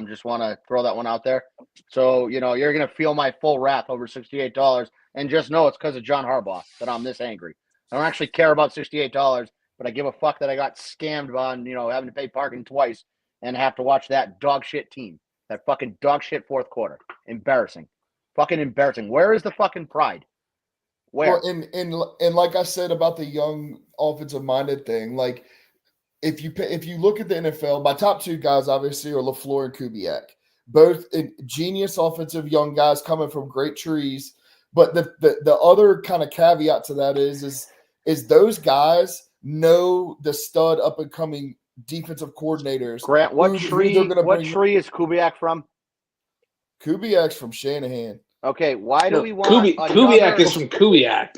Just want to throw that one out there. So, you're going to feel my full wrath over $68, and just know it's because of John Harbaugh that I'm this angry. I don't actually care about $68, but I give a fuck that I got scammed on, having to pay parking twice and have to watch that dog shit team, that fucking dog shit fourth quarter. Embarrassing. Fucking embarrassing. Where is the fucking pride? Where? Well, and like I said about the young offensive minded thing, like if you look at the NFL, my top 2 guys obviously are LaFleur and Kubiak, both genius offensive young guys coming from great trees. But the other kind of caveat to that is those guys know the stud up and coming defensive coordinators. Grant, what tree is Kubiak from? Kubiak's from Shanahan. Okay, why do we want Kubiak is from Kubiak.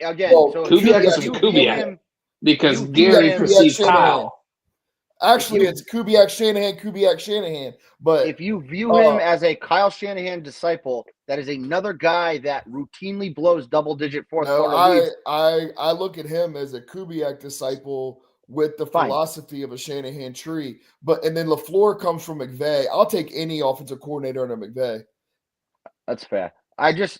Again, Well, so Kubiak is if you from view Kubiak. him- Because You- Gary Kubiak precedes Shanahan. Kyle. Actually, it's Kubiak Shanahan. But if you view him as a Kyle Shanahan disciple, that is another guy that routinely blows double-digit fourth quarter leads. I look at him as a Kubiak disciple with the Fine. philosophy of a Shanahan tree. And then LaFleur comes from McVay. I'll take any offensive coordinator under McVay. That's fair. I don't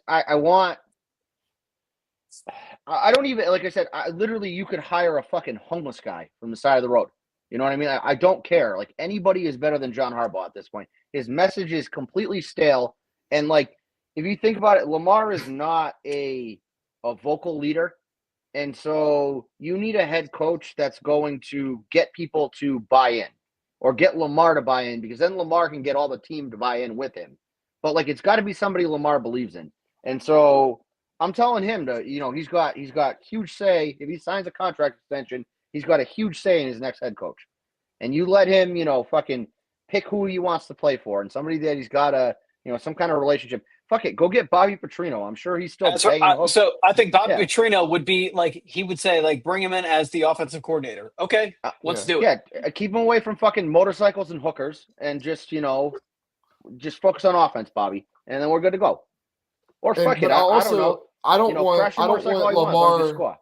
even, like I said, literally you could hire a fucking homeless guy from the side of the road. You know what I mean? I don't care. Like, anybody is better than John Harbaugh at this point. His message is completely stale. And like, if you think about it, Lamar is not a vocal leader. And so you need a head coach that's going to get people to buy in, or get Lamar to buy in, because then Lamar can get all the team to buy in with him. But like, it's got to be somebody Lamar believes in. And so I'm telling him to, he's got huge say. If he signs a contract extension, he's got a huge say in his next head coach. And you let him, fucking pick who he wants to play for, and somebody that he's got some kind of relationship. Fuck it, go get Bobby Petrino. I'm sure he's still paying. So I think Bobby Petrino would be like, he would say like, bring him in as the offensive coordinator. Okay, let's do it. Yeah, keep him away from fucking motorcycles and hookers, and just focus on offense, Bobby, and then we're good to go. Or fuck it, I don't know. I don't want Lamar.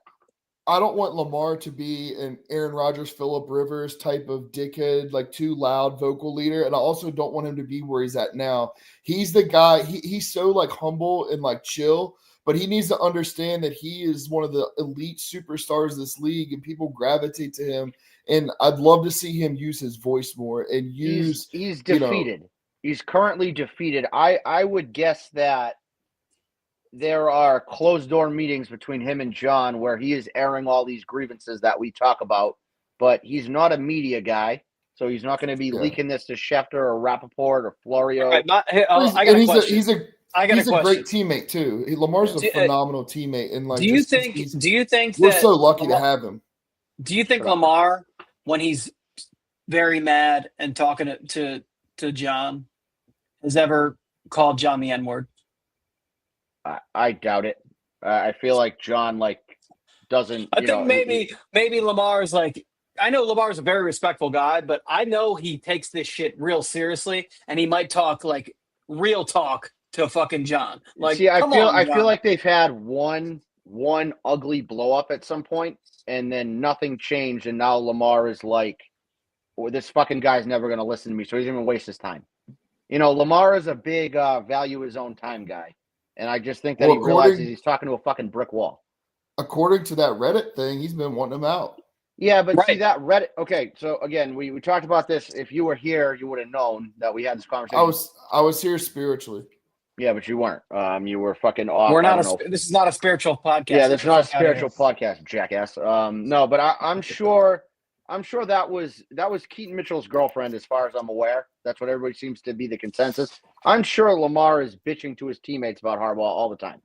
I don't want Lamar to be an Aaron Rodgers, Phillip Rivers type of dickhead, like too loud vocal leader. And I also don't want him to be where he's at now. He's the guy, he's so like humble and like chill, but he needs to understand that he is one of the elite superstars of this league and people gravitate to him. And I'd love to see him use his voice more and use. He's defeated. He's currently defeated. I would guess that there are closed door meetings between him and John where he is airing all these grievances that we talk about, but he's not a media guy. So he's not going to be leaking this to Schefter or Rappaport or Florio. Right, I got a question. He's a great teammate too. Lamar's a phenomenal teammate. And like, do you think we're that so lucky to have him? Do you think Lamar, when he's very mad and talking to John, has ever called John the N-word? I doubt it. I feel like John doesn't. I think maybe Lamar's like. I know Lamar's a very respectful guy, but I know he takes this shit real seriously, and he might talk like real talk to fucking John. Like, see, I feel like they've had one ugly blow up at some point, and then nothing changed, and now Lamar is like, well, this fucking guy's never going to listen to me, so he's going to waste his time. Lamar is a big value his own time guy. And I just think that he realizes he's talking to a fucking brick wall. According to that Reddit thing, he's been wanting him out. Yeah, but see that Reddit. Okay, so again, we talked about this. If you were here, you would have known that we had this conversation. I was here spiritually. Yeah, but you weren't. You were fucking off. We're not. This is not a spiritual podcast. Yeah, this is not a spiritual podcast, jackass. No, but I'm sure that was Keaton Mitchell's girlfriend, as far as I'm aware. That's what everybody seems to be the consensus. I'm sure Lamar is bitching to his teammates about Harbaugh all the time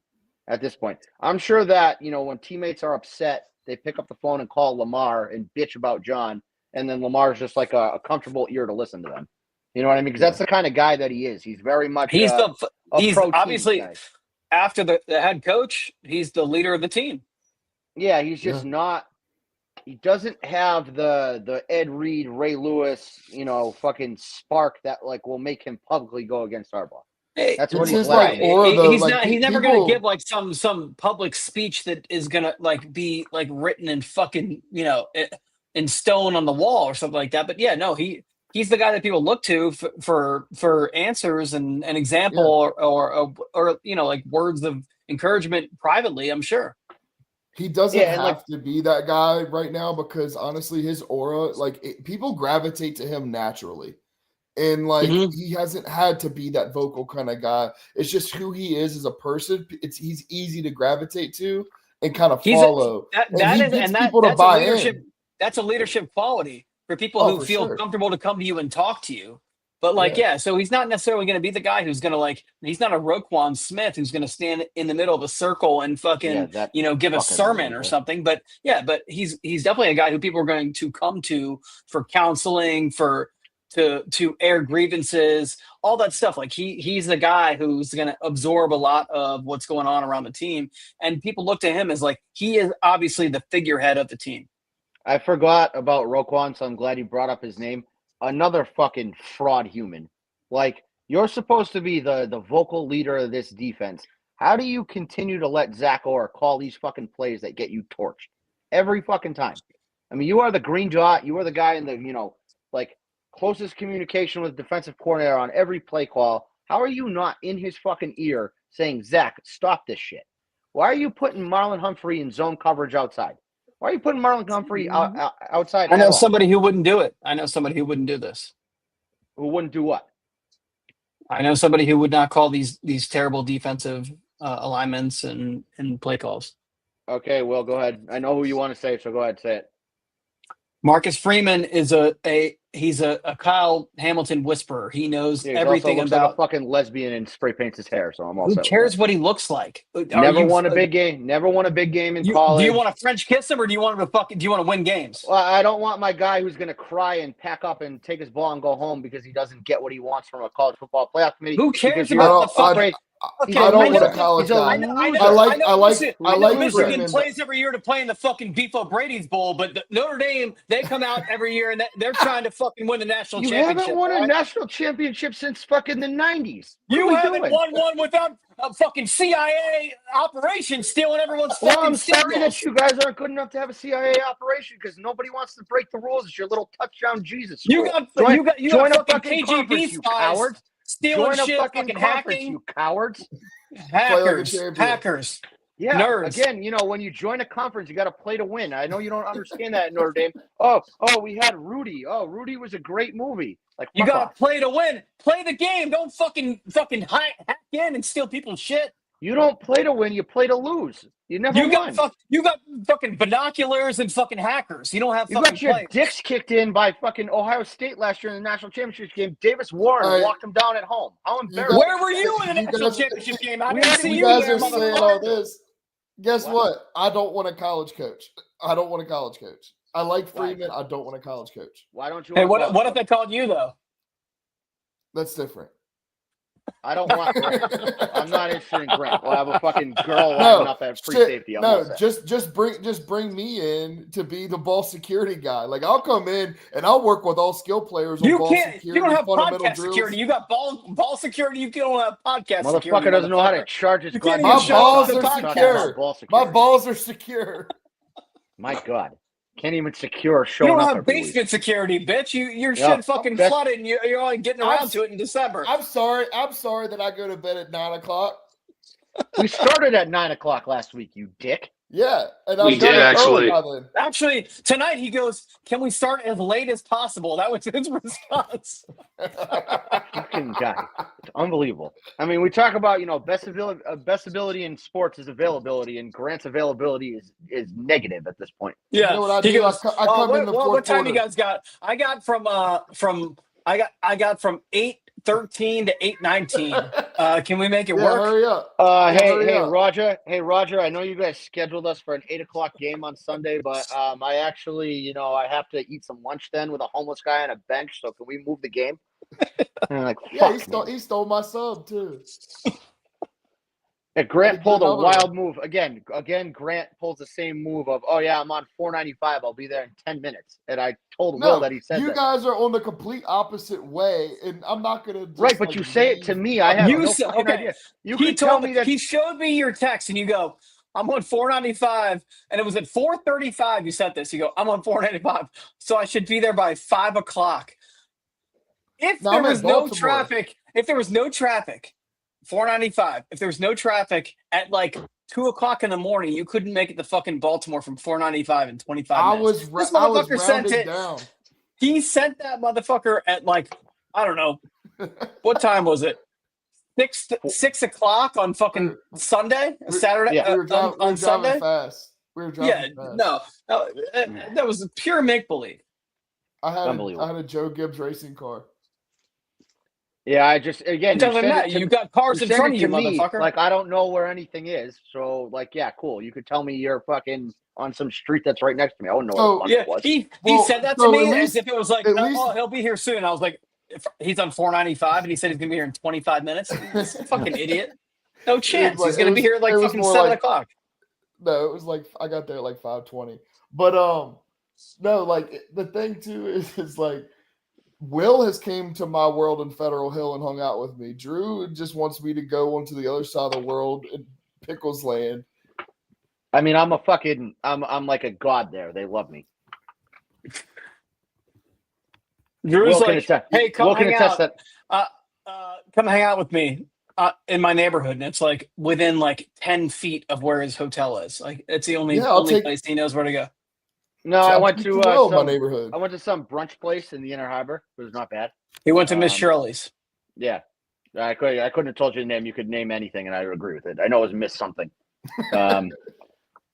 at this point. I'm sure that, when teammates are upset, they pick up the phone and call Lamar and bitch about John, and then Lamar's just like a comfortable ear to listen to them. You know what I mean? Because that's the kind of guy that he is. He's very much he's obviously guy. After the head coach, he's the leader of the team. Yeah, he's just not. He doesn't have the Ed Reed, Ray Lewis, fucking spark that will make him publicly go against Harbaugh. That's what he's like. He's never going to give some public speech that is going to be written in fucking in stone on the wall or something like that. But yeah, no, he's the guy that people look to for answers and an example or words of encouragement privately. I'm sure. He doesn't have to be that guy right now because honestly, his aura, people gravitate to him naturally. And he hasn't had to be that vocal kind of guy. It's just who he is as a person. He's easy to gravitate to and kind of follow. That's a leadership quality for people who feel comfortable to come to you and talk to you. But so he's not necessarily going to be the guy who's going to he's not a Roquan Smith who's going to stand in the middle of a circle and fucking give a sermon or something. But he's definitely a guy who people are going to come to for counseling, to air grievances, all that stuff. He's the guy who's going to absorb a lot of what's going on around the team, and people look to him as he is obviously the figurehead of the team. I forgot about Roquan, so I'm glad you brought up his name. Another fucking fraud human. You're supposed to be the vocal leader of this defense. How do you continue to let Zach Orr call these fucking plays that get you torched every fucking time? I mean, you are the green dot. You are the guy in the, closest communication with defensive coordinator on every play call. How are you not in his fucking ear saying, Zach, stop this shit? Why are you putting Marlon Humphrey in zone coverage outside? Why are you putting Marlon Humphrey outside? I know somebody who wouldn't do it. I know somebody who wouldn't do this. Who wouldn't do what? I know somebody who would not call these terrible defensive alignments and play calls. Okay, well, go ahead. I know who you want to say, so go ahead, say it. Marcus Freeman is he's a Kyle Hamilton whisperer. He knows everything about like a fucking lesbian and spray paints his hair. So I'm all who cares what he looks like? Never won a big game. Never won a big game in college. Do you want to French kiss him or do you want to win games? Well, I don't want my guy who's going to cry and pack up and take his ball and go home because he doesn't get what he wants from a college football playoff committee. Who cares about the fucking? Okay, I don't know- want a college he's a guy. loser. I like Michigan Freeman. plays every year to play in the fucking Beefo Brady's Bowl, but Notre Dame, they come out every year and they're trying to fucking win the national You championship. haven't won a right? national championship since fucking the 90s. What You are we haven't doing? won one without a fucking CIA operation stealing everyone's Well, fucking I'm sorry signals. that you guys aren't good enough to have a CIA operation because nobody wants to break the rules. It's your little touchdown Jesus. You school. got join a fucking fucking KGB conference, you spies cowards. stealing Join a shit, fucking conference, hacking, you cowards. hackers, champion. hackers. Yeah, Nerds. again, when you join a conference, you got to play to win. I know you don't understand that in Notre Dame. Oh, we had Rudy. Oh, Rudy was a great movie. Like, You fuck gotta off. play to win. Play the game. Don't fucking hack in and steal people's shit. You don't play to win. You play to lose. You never You won. got fucking binoculars and fucking hackers. You don't have You fucking got your players. dicks kicked in by fucking Ohio State last year in the national championship game. Davis Warren All right. walked him down at home. How embarrassing! Where were you in the You national guys- championship game? I we didn't had- see You you guys there, are saying motherfucker. all this. Guess What? what? I don't want a college coach. I don't want a college coach. I like Why? Freeman. I don't want a college coach. Why don't you? Hey, want what if they called you though? That's different. I don't want. I'm not interested in Grant. We'll have a fucking girl No, lining up at free shit, safety. I'm no, all set. just bring me in to be the ball security guy. Like I'll come in and I'll work with all skill players on You ball can't. security. You don't have fundamental podcast drills. security. You got ball security. You don't have podcast security. Motherfucker doesn't know how to motherfucker. charge his You can't goddamn even shut balls up the are podcast. secure. Ball My security. balls are secure. My God, can't even secure You showing don't up have every week. basement security, bitch. Your Yeah, shit fucking that's- flooded, and you're only getting around to it in December. I'm sorry that I go to bed at 9:00. We started at 9:00 last week. You dick. Yeah, and We I'm did done actually. early by then. Actually, tonight he goes, "Can we start as late as possible?" That was his response. Fucking guy. It's unbelievable. I mean, we talk about best ability in sports is availability, and Grant's availability is negative at this point. Yeah, You know what I he do? goes, I come in the fourth what time you quarter. guys got? I got from 8:13 to 8:19. Can we make it Yeah, work? hurry up. Hey, up. Roger. Hey, Roger. I know you guys scheduled us for an 8:00 game on Sunday, but I actually, I have to eat some lunch then with a homeless guy on a bench. So can we move the game? And I'm like, Yeah, fuck. he stole my sub too. Yeah, Grant pulled a another wild move again. Grant pulls the same move of, oh yeah, I'm on 495. I'll be there in 10 minutes. And I told Will No, that he said you that. guys are on the complete opposite way, and I'm not gonna. Just, Right, but like, you say it to leave. me. I have You no said- fucking okay. idea. You He could tell told me me that. he showed me your text, and you go, "I'm on 495," and it was at 4:35. You said this. You go, "I'm on 495, so I should be there by 5:00." If No, there I'm in was no Baltimore. traffic, 495. If there was no traffic at like 2:00 in the morning, you couldn't make it to fucking Baltimore from 495 in 25 I minutes. was This I was motherfucker sent rounded it. down. He sent that motherfucker at like, I don't know, what time was it? 6 o'clock on fucking Sunday, Saturday, Yeah. We were driving, on Sunday. fast. We were Yeah, driving fast. no, that was pure make believe. I had Unbelievable. I had a Joe Gibbs racing car. Yeah, I just again. It doesn't send matter. it to- You got cars in send front it of you, to me, motherfucker. Like I don't know where anything is. So like, yeah, cool. You could tell me you're fucking on some street that's right next to me. I wouldn't know So, what the yeah, fuck it was. he Well, said that to so me at as least- if it was like, at oh, least- he'll be here soon. I was like, if he's on 495, and he said he's gonna be here in 25 minutes. This fucking idiot. No chance. like- He's gonna it be was- here at like it was fucking more 7:00. No, it was like I got there at like 5:20. But no, like the thing too is like Will has came to my world in Federal Hill and hung out with me. Drew just wants me to go onto the other side of the world in Pickles Land. I mean, I'm like a god there. They love me. Drew's Will can like, attest- hey, come Will can hang attest out. that. Come hang out with me in my neighborhood, and it's like within like 10 feet of where his hotel is. Like it's the only Yeah, I'll take- place he knows where to go. No, I went to my some, neighborhood. I went to some brunch place in the Inner Harbor. It was not bad. He went to Miss Um, Shirley's. Yeah, I couldn't have told you the name. You could name anything, and I would agree with it. I know it was Miss something.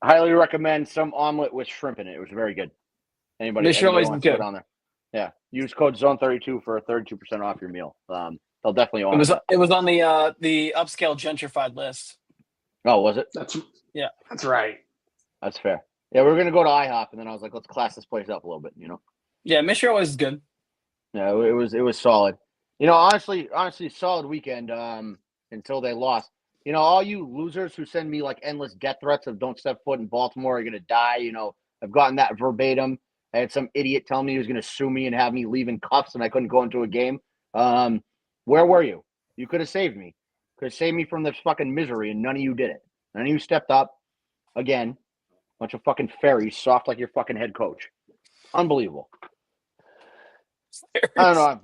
Highly recommend some omelet with shrimp in it. It was very good. Anybody? Miss Shirley's wants is to go good. down there? Yeah. Use code Zone32 for 32% off your meal. They'll definitely It honor was it. it was on the upscale gentrified list. Oh, was it? That's Yeah. That's right. That's fair. Yeah, we were gonna go to IHOP, and then I was like, let's class this place up a little bit. Yeah, Miss Shirley's is good. Yeah, it was solid. Honestly, solid weekend. Until they lost. You know, all you losers who send me like endless death threats of don't step foot in Baltimore, you're going to die. You know, I've gotten that verbatim. I had some idiot tell me he was going to sue me and have me leave in cuffs and I couldn't go into a game. Where were you? You could have saved me. Could have saved me from this fucking misery, and none of you did it. None of you stepped up. Again, bunch of fucking fairies, soft like your fucking head coach. Unbelievable. I don't know.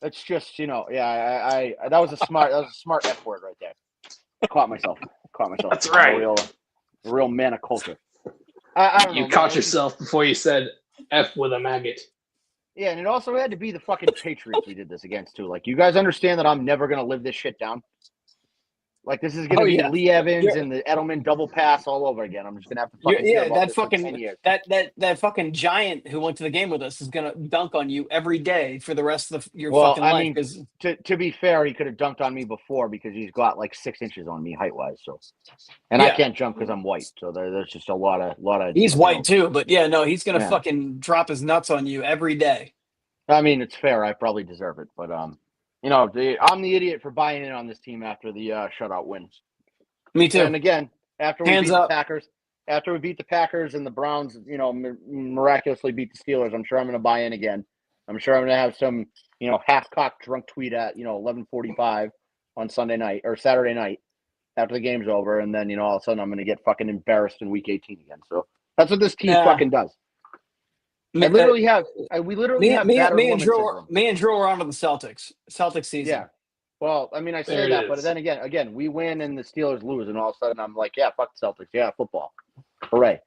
It's just, you know, yeah. I that was a smart F word right there. Caught myself. That's right. A real man of culture. I don't know. You caught yourself before you said F with a maggot. Yeah, and it also had to be the fucking Patriots we did this against too. Like, you guys understand that I'm never gonna live this shit down. Like, this is gonna be Lee Evans and the Edelman double pass all over again. I'm just gonna have to fucking that fucking giant who went to the game with us is gonna dunk on you every day for the rest of your fucking life. I mean, to be fair, he could have dunked on me before because he's got like 6 inches on me height wise. So, and I can't jump because I'm white. So there's just a lot of. He's white too, but he's gonna fucking drop his nuts on you every day. I mean, it's fair. I probably deserve it, but you know, I'm the idiot for buying in on this team after the shutout win. Me too. And again, after we beat the Packers and the Browns, you know, miraculously beat the Steelers, I'm sure I'm going to buy in again. I'm sure I'm going to have some, you know, half-cocked drunk tweet at, you know, 11:45 on Sunday night or Saturday night after the game's over, and then, you know, all of a sudden I'm going to get fucking embarrassed in Week 18 again. So that's what this team fucking does. We literally have me and Drew are on to the Celtics season. Yeah. Well, I mean, I say that, but then again, we win and the Steelers lose, and all of a sudden I'm like, yeah, fuck the Celtics. Yeah, football. Hooray.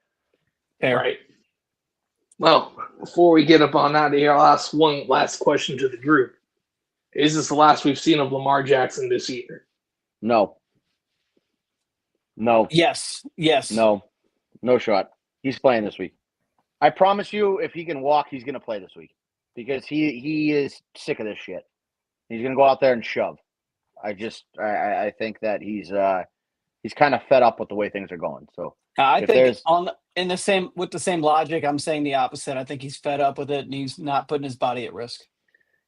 All right. Well, before we get up on out of here, I'll ask one last question to the group. Is this the last we've seen of Lamar Jackson this year? No. Yes. No shot. He's playing this week. I promise you, if he can walk, he's going to play this week because he is sick of this shit. He's going to go out there and shove. I think that he's kind of fed up with the way things are going. So I think with the same logic, I'm saying the opposite. I think he's fed up with it and he's not putting his body at risk.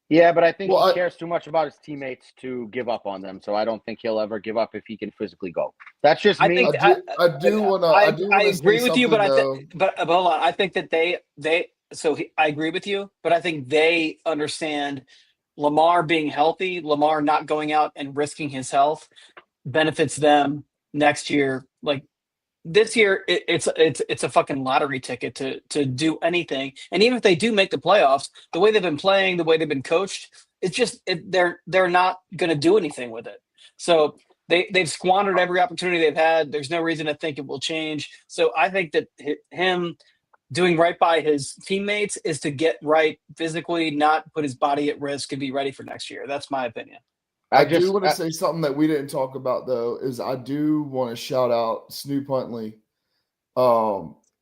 Yeah, but I think he cares too much about his teammates to give up on them. So I don't think he'll ever give up if he can physically go. That's just me. I agree with you, but hold on. I think that I agree with you, but I think they understand Lamar being healthy, Lamar not going out and risking his health benefits them next year. Like this year, it's a fucking lottery ticket to do anything. And even if they do make the playoffs, the way they've been playing, the way they've been coached, it's just they're not going to do anything with it. So they've squandered every opportunity they've had. There's no reason to think it will change. So I think that him doing right by his teammates is to get right physically, not put his body at risk, and be ready for next year. That's my opinion. I do want to say something that we didn't talk about, though, is I do want to shout out Snoop Huntley.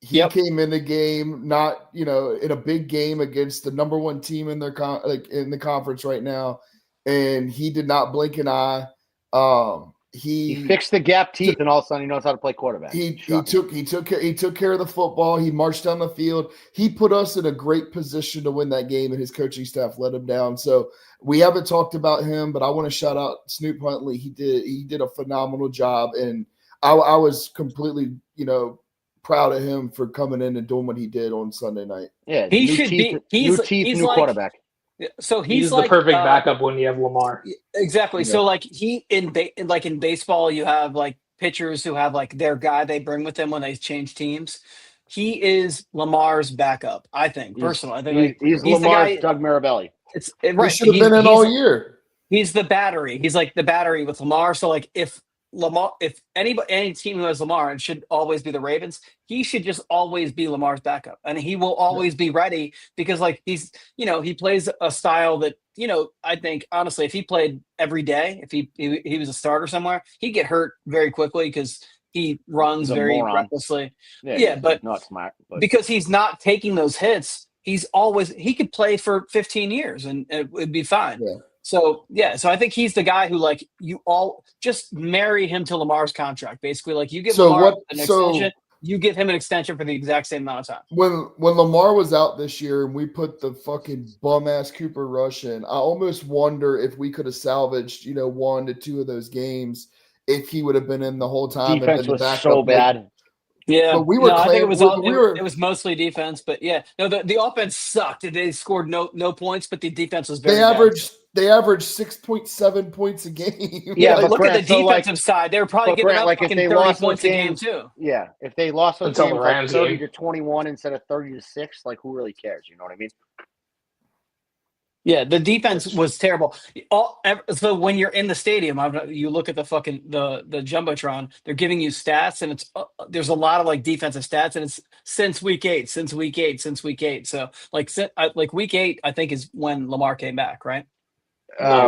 He came in the game, not, you know, in a big game against the number one team in their in the conference right now, and he did not blink an eye. He fixed the gap teeth, and all of a sudden he knows how to play quarterback. He took care of the football. He marched down the field. He put us in a great position to win that game, and his coaching staff let him down. So we haven't talked about him, but I want to shout out Snoop Huntley. He did a phenomenal job, and I was completely, you know, proud of him for coming in and doing what he did on Sunday night. Yeah, new quarterback. So he's like, the perfect backup when you have Lamar. Exactly. Yeah. So like in baseball, you have like pitchers who have like their guy they bring with them when they change teams. He is Lamar's backup, I think. Personally, I think he's Lamar's Doug Mirabelli. He should have been in all year. He's the battery. He's like the battery with Lamar. So like if any team who has Lamar, it should always be the Ravens, he should just always be Lamar's backup, and he will always be ready because like he's, you know, he plays a style that, you know, I think honestly, if he played every day, if he was a starter somewhere, he'd get hurt very quickly because he runs very recklessly. Yeah, but not smart. But because he's not taking those hits, he could play for 15 years and it would be fine. Yeah. So I think he's the guy who like you all just marry him to Lamar's contract. Basically, like you give Lamar an extension, you give him an extension for the exact same amount of time. When Lamar was out this year and we put the fucking bum ass Cooper Rush in, I almost wonder if we could have salvaged, 1 to 2 of those games if he would have been in the whole time. Defense and been was the backup. so bad. Yeah, But we were I think it was all, we were- it was mostly defense, but yeah, no, the offense sucked. They scored no points, but the defense was very they averaged 6.7 points a game. Yeah, but Look Grant, at the so, like- defensive side; they were probably but giving Grant, up like, if fucking they 30 lost those points a game games- too. Yeah, if they lost those Until the games like Rams 30 game. to 21 instead of 30 to 6, like who really cares? You know what I mean? Yeah, the defense was terrible. So when you're in the stadium, you look at the fucking the jumbotron. They're giving you stats, and it's there's a lot of like defensive stats, and it's since week 8. So like week 8, I think is when Lamar came back, right?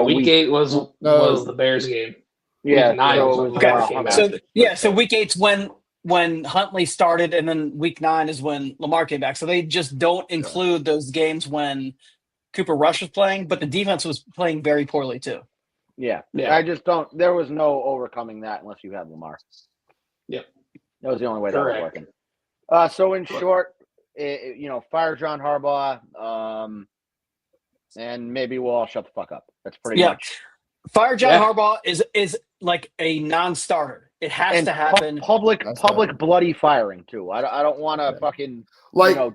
Week 8 was the Bears game. Yeah, Week 9 so was it when was, Lamar uh, came back. So week 8's when Huntley started, and then week 9 is when Lamar came back. So they just don't include those games when Cooper Rush was playing, but the defense was playing very poorly too. Yeah. Yeah. I just don't. There was no overcoming that unless you had Lamar. Yep. That was the only way that Correct. was working. So in short, fire John Harbaugh, and maybe we'll all shut the fuck up. That's pretty much. Fire John Yeah. Harbaugh is like a non-starter. It has to happen. Public That's bloody firing too. I don't want to fucking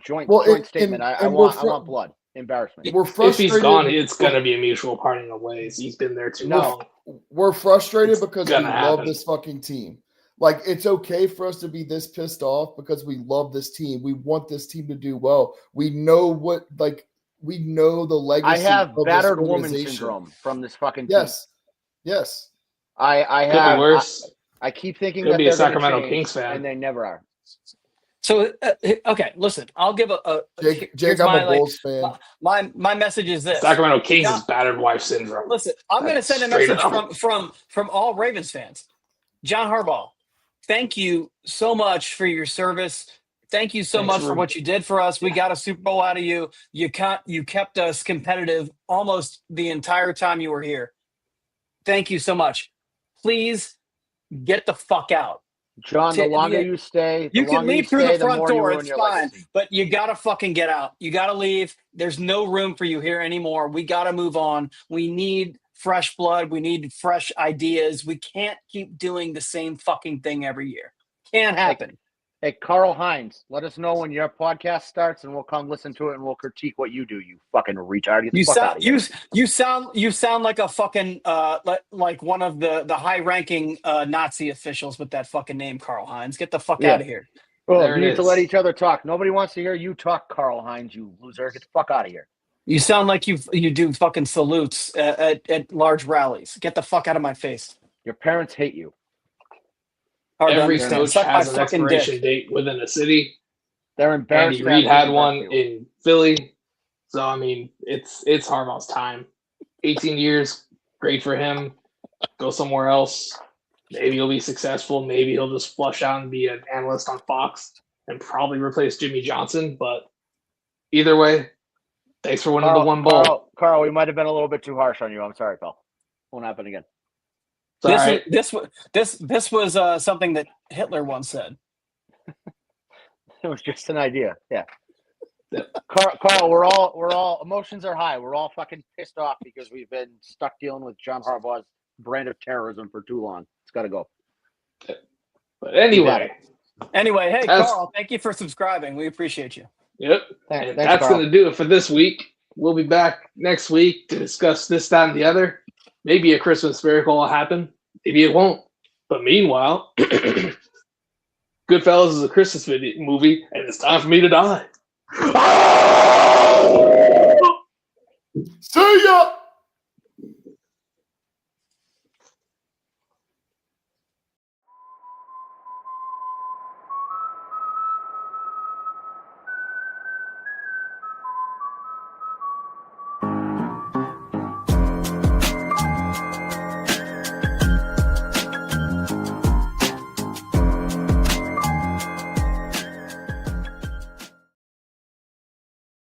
joint statement. I want blood. Embarrassment. We're If frustrated. he's gone, it's going to be a mutual parting of ways. He's been there too long. We're frustrated It's because we gonna love happen. this fucking team. Like, it's okay for us to be this pissed off because we love this team. We want this team to do well. We know we know the legacy. I have of battered this woman organization. syndrome from this fucking team. Yes. I Could have. be worse. I keep thinking Could that be a they're gonna Sacramento change, Kings fan. and they never are. So okay, listen. I'll give a Jake, here's I'm my, a like, Bulls fan. my message is this. Sacramento Kings Yeah. is battered wife syndrome. Listen, I'm going to send a Straight message up. from all Ravens fans. John Harbaugh, thank you so much for your service. Thank you so Thanks much for- for what you did for us. We got a Super Bowl out of you. You kept us competitive almost the entire time you were here. Thank you so much. Please get the fuck out. John, the longer you stay, You can leave through the front door. It's your fine, legacy. but you gotta fucking get out. You gotta leave. There's no room for you here anymore. We gotta move on. We need fresh blood. We need fresh ideas. We can't keep doing the same fucking thing every year. Can't happen. Hey, Carl Hines, let us know when your podcast starts, and we'll come listen to it, and we'll critique what you do. You fucking retard! Get the You fuck out sound of here. you sound like a fucking like one of the high ranking Nazi officials with that fucking name, Carl Hines. Get the fuck Yeah. out of here. Well, There you it need to is. let each other talk. Nobody wants to hear you talk, Carl Hines. You loser! Get the fuck out of here. You sound like you do fucking salutes at large rallies. Get the fuck out of my face. Your parents hate you. Hard to Every understand. coach Suck my has an fucking expiration dick. date within a city. They're embarrassed. Andy to have Reid had you one back to. in Philly. So, I mean, it's Harbaugh's time. 18 years, great for him. Go somewhere else. Maybe he'll be successful. Maybe he'll just flush out and be an analyst on Fox and probably replace Jimmy Johnson. But either way, thanks for winning the one bowl. Carl, we might have been a little bit too harsh on you. I'm sorry, pal. Won't happen again. It's all right. This was something that Hitler once said. It was just an idea. Yeah. Carl, we're all emotions are high. We're all fucking pissed off because we've been stuck dealing with John Harbaugh's brand of terrorism for too long. It's got to go. But anyway, Hey, That's- Carl, thank you for subscribing. We appreciate you. yep. Thanks, And that's Carl. going to do it for this week. We'll be back next week to discuss this, that, and the other. Maybe a Christmas miracle will happen. Maybe it won't. But meanwhile, Goodfellas is a Christmas movie, and it's time for me to die. See ya!